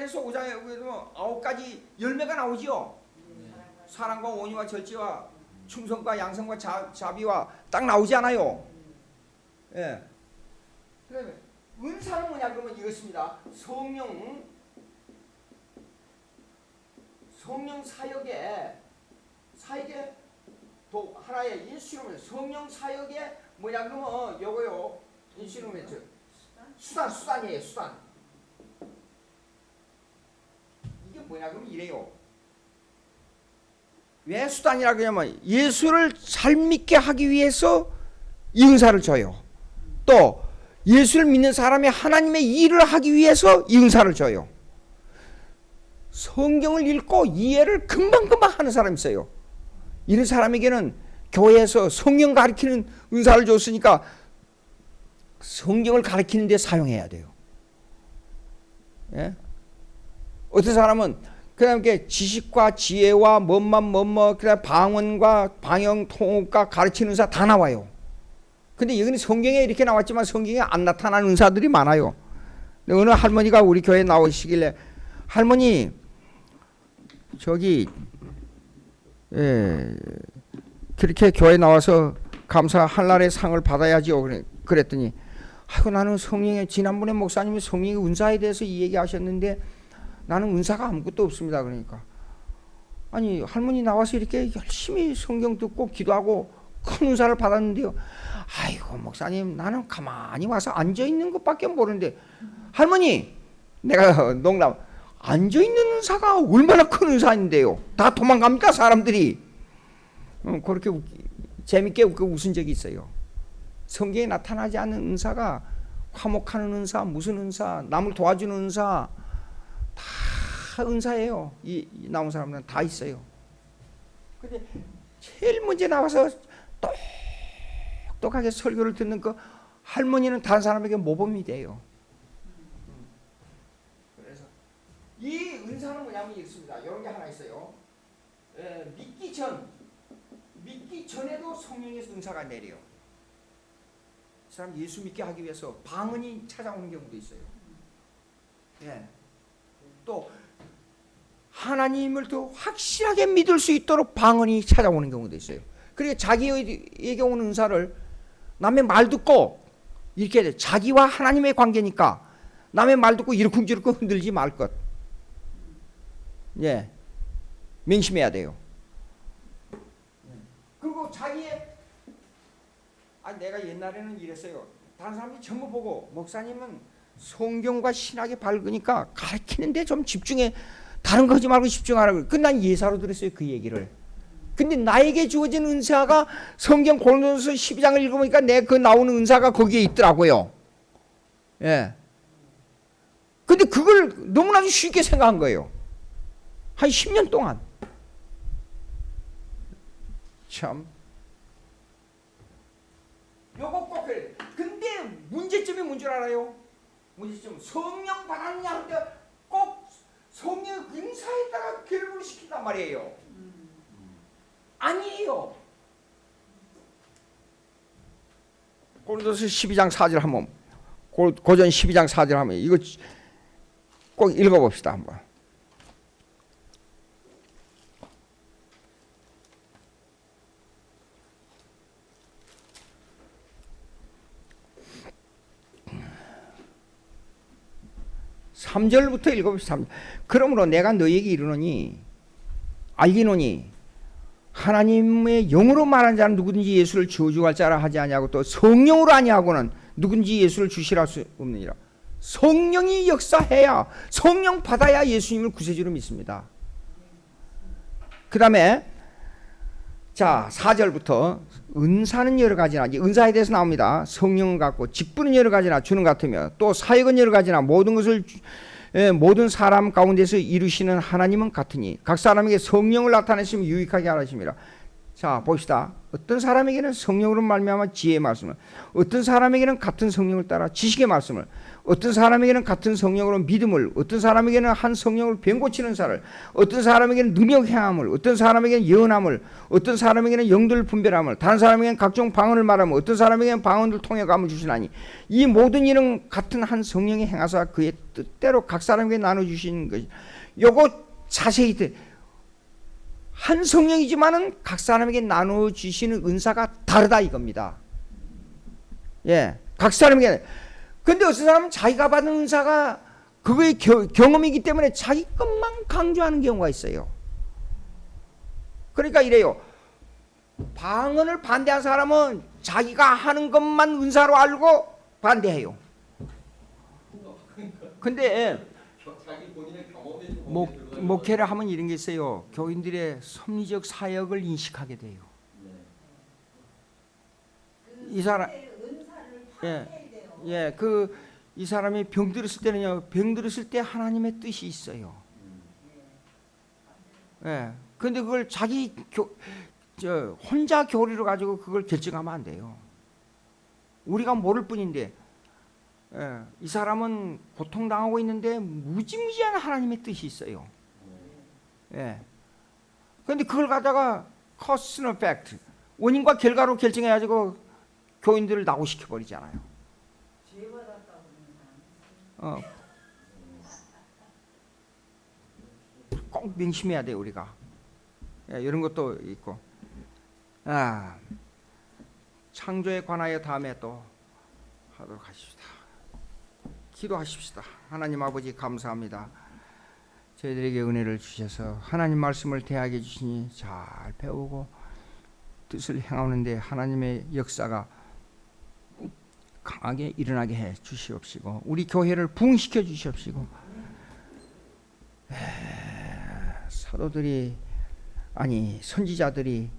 요한일서 5장에 보면 9가지 열매가 나오죠. 네. 사랑과 온유와 절제와 충성과 양성과 자비와 딱 나오지 않아요. 예. 그다음에 은사는 뭐냐 그러면 이것입니다. 성령 사역에 또 하나의 인스트루먼트, 성령 사역에 뭐냐 그러면 요거요. 인스트루먼트 수단이에요. 수단. 이게 뭐냐 그러면 이래요. 왜 수단이라 그러냐면 예수를 잘 믿게 하기 위해서 이 은사를 줘요. 또 예수를 믿는 사람이 하나님의 일을 하기 위해서 이 은사를 줘요. 성경을 읽고 이해를 금방금방 하는 사람이 있어요. 이런 사람에게는 교회에서 성경 가르치는 은사를 줬으니까 성경을 가르치는 데 사용해야 돼요. 예? 어떤 사람은 그다음에 이렇게 지식과 지혜와 그다음 방언과 방영 통역과 가르치는 은사 다 나와요. 근데 여기는 성경에 이렇게 나왔지만 성경에 안 나타나는 은사들이 많아요. 어느 할머니가 우리 교회에 나오시길래 할머니 저기 그렇게 교회 나와서 감사 한날의 상을 받아야지요. 그랬더니 아이고 나는 성령의 지난번에 목사님이 성령의 은사에 대해서 이 얘기하셨는데 나는 은사가 아무것도 없습니다. 그러니까 아니 할머니 나와서 이렇게 열심히 성경 듣고 기도하고 큰 은사를 받았는데요. 아이고 목사님 나는 가만히 와서 앉아있는 것밖에 모르는데 할머니 내가 농담 앉아있는 은사가 얼마나 큰 은사인데요. 다 도망갑니까 사람들이. 그렇게 재밌게 웃은 적이 있어요. 성경에 나타나지 않는 은사가 화목하는 은사, 무슨 은사, 남을 도와주는 은사 다 은사예요. 이 나온 사람들은 다 있어요. 근데 제일 먼저 나와서 똑똑하게 설교를 듣는 그 할머니는 다른 사람에게 모범이 돼요. 그래서 이 은사는 뭐냐면 있습니다. 이런 게 하나 있어요. 믿기 전에도 성령의 은사가 내려요. 이 사람 예수 믿게 하기 위해서 방언이 찾아오는 경우도 있어요. 예. 또 하나님을 더 확실하게 믿을 수 있도록 방언이 찾아오는 경우도 있어요. 그러니까 자기에게 오는 은사를 남의 말 듣고 이렇게 자기와 하나님의 관계니까 남의 말 듣고 이러쿵저러쿵 흔들지 말 것. 예. 명심해야 돼요. 그리고 내가 옛날에는 이랬어요. 다른 사람들이 전부 보고 목사님은 성경과 신학에 밝으니까 가르치는데 좀 집중해. 다른 거 하지 말고 집중하라고. 난 예사로 들었어요. 그 얘기를. 근데 나에게 주어진 은사가 성경 고린도서 12장을 읽어보니까 내 그 나오는 은사가 거기에 있더라고요. 예. 근데 그걸 너무나도 쉽게 생각한 거예요. 한 10년 동안. 참. 요거 꼭 그래. 근데 문제점이 뭔 줄 알아요? 문제점 성령 받았냐 할 때 꼭 성령 은사에다가 결부를 시킨단 말이에요. 아니에요. 고린도서 12장 4절 한번 고전 12장 4절 한번 이거 꼭 읽어봅시다 한번. 삼절부터 읽어봅시다. 그러므로 내가 너희에게 이르노니 알기노니 하나님의 영으로 말하는 자는 누구든지 예수를 저주할 자라 하지 아니하고 또 성령으로 아니하고는 누구든지 예수를 주시라 할 수 없느니라. 성령이 역사해야 성령 받아야 예수님을 구세주로 믿습니다. 그 다음에 자 4절부터 은사는 여러 가지나 은사에 대해서 나옵니다. 성령은 같고 직분은 여러 가지나 주는 같으며 또 사역은 여러 가지나 모든 것을 모든 사람 가운데서 이루시는 하나님은 같으니 각 사람에게 성령을 나타내시면 유익하게 하심이라. 자, 봅시다. 어떤 사람에게는 성령으로 말미암아 지혜의 말씀을, 어떤 사람에게는 같은 성령을 따라 지식의 말씀을, 어떤 사람에게는 같은 성령으로 믿음을, 어떤 사람에게는 한 성령으로 병 고치는 사를, 어떤 사람에게는 능력 행함을, 어떤 사람에게는 예언함을, 어떤 사람에게는 영들 분별함을, 다른 사람에게는 각종 방언을 말함을, 어떤 사람에게는 방언을 통해 감을 주시나니 이 모든 일은 같은 한 성령이 행하사 그의 뜻대로 각 사람에게 나눠 주시는 것이. 요거 자세히 한 성령이지만은 각 사람에게 나눠 주시는 은사가 다르다 이겁니다. 예, 각 사람에게. 근데 어떤 사람은 자기가 받은 은사가 그거의 경험이기 때문에 자기 것만 강조하는 경우가 있어요. 그러니까 이래요. 방언을 반대한 사람은 자기가 하는 것만 은사로 알고 반대해요. 근데 자기 본인의 경험에 목회를 하면 이런 게 있어요. 교인들의 섭리적 사역을 인식하게 돼요. 이 사람, 은사를 예, 파악해야 돼요. 예, 이 사람이 병 들었을 때는요, 병 들었을 때 하나님의 뜻이 있어요. 예, 근데 그걸 자기 혼자 교리로 가지고 그걸 결정하면 안 돼요. 우리가 모를 뿐인데, 예, 이 사람은 고통당하고 있는데 무지무지한 하나님의 뜻이 있어요. 예. 그런데 그걸 갖다가 cause and effect, 원인과 결과로 결정해가지고 교인들을 낙오시켜 버리잖아요. 죄받았다고 그러는 사람. 꼭 명심해야 돼요 우리가. 예, 이런 것도 있고. 창조에 관하여 다음에 또 하도록 하십시다. 기도하십시다. 하나님 아버지 감사합니다. 저희들에게 은혜를 주셔서 하나님 말씀을 대하게 해주시니 잘 배우고 뜻을 행하는데 하나님의 역사가 강하게 일어나게 해 주시옵시고 우리 교회를 부흥시켜 주시옵시고 사도들이 아니 선지자들이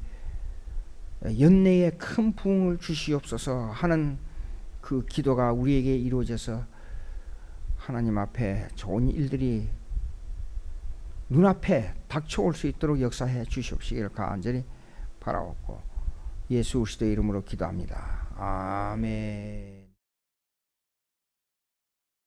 연내에 큰 부흥을 주시옵소서 하는 그 기도가 우리에게 이루어져서 하나님 앞에 좋은 일들이 눈앞에 닥쳐올 수 있도록 역사해 주시옵시기를 간절히 바라옵고 예수 그리스도의 이름으로 기도합니다. 아멘.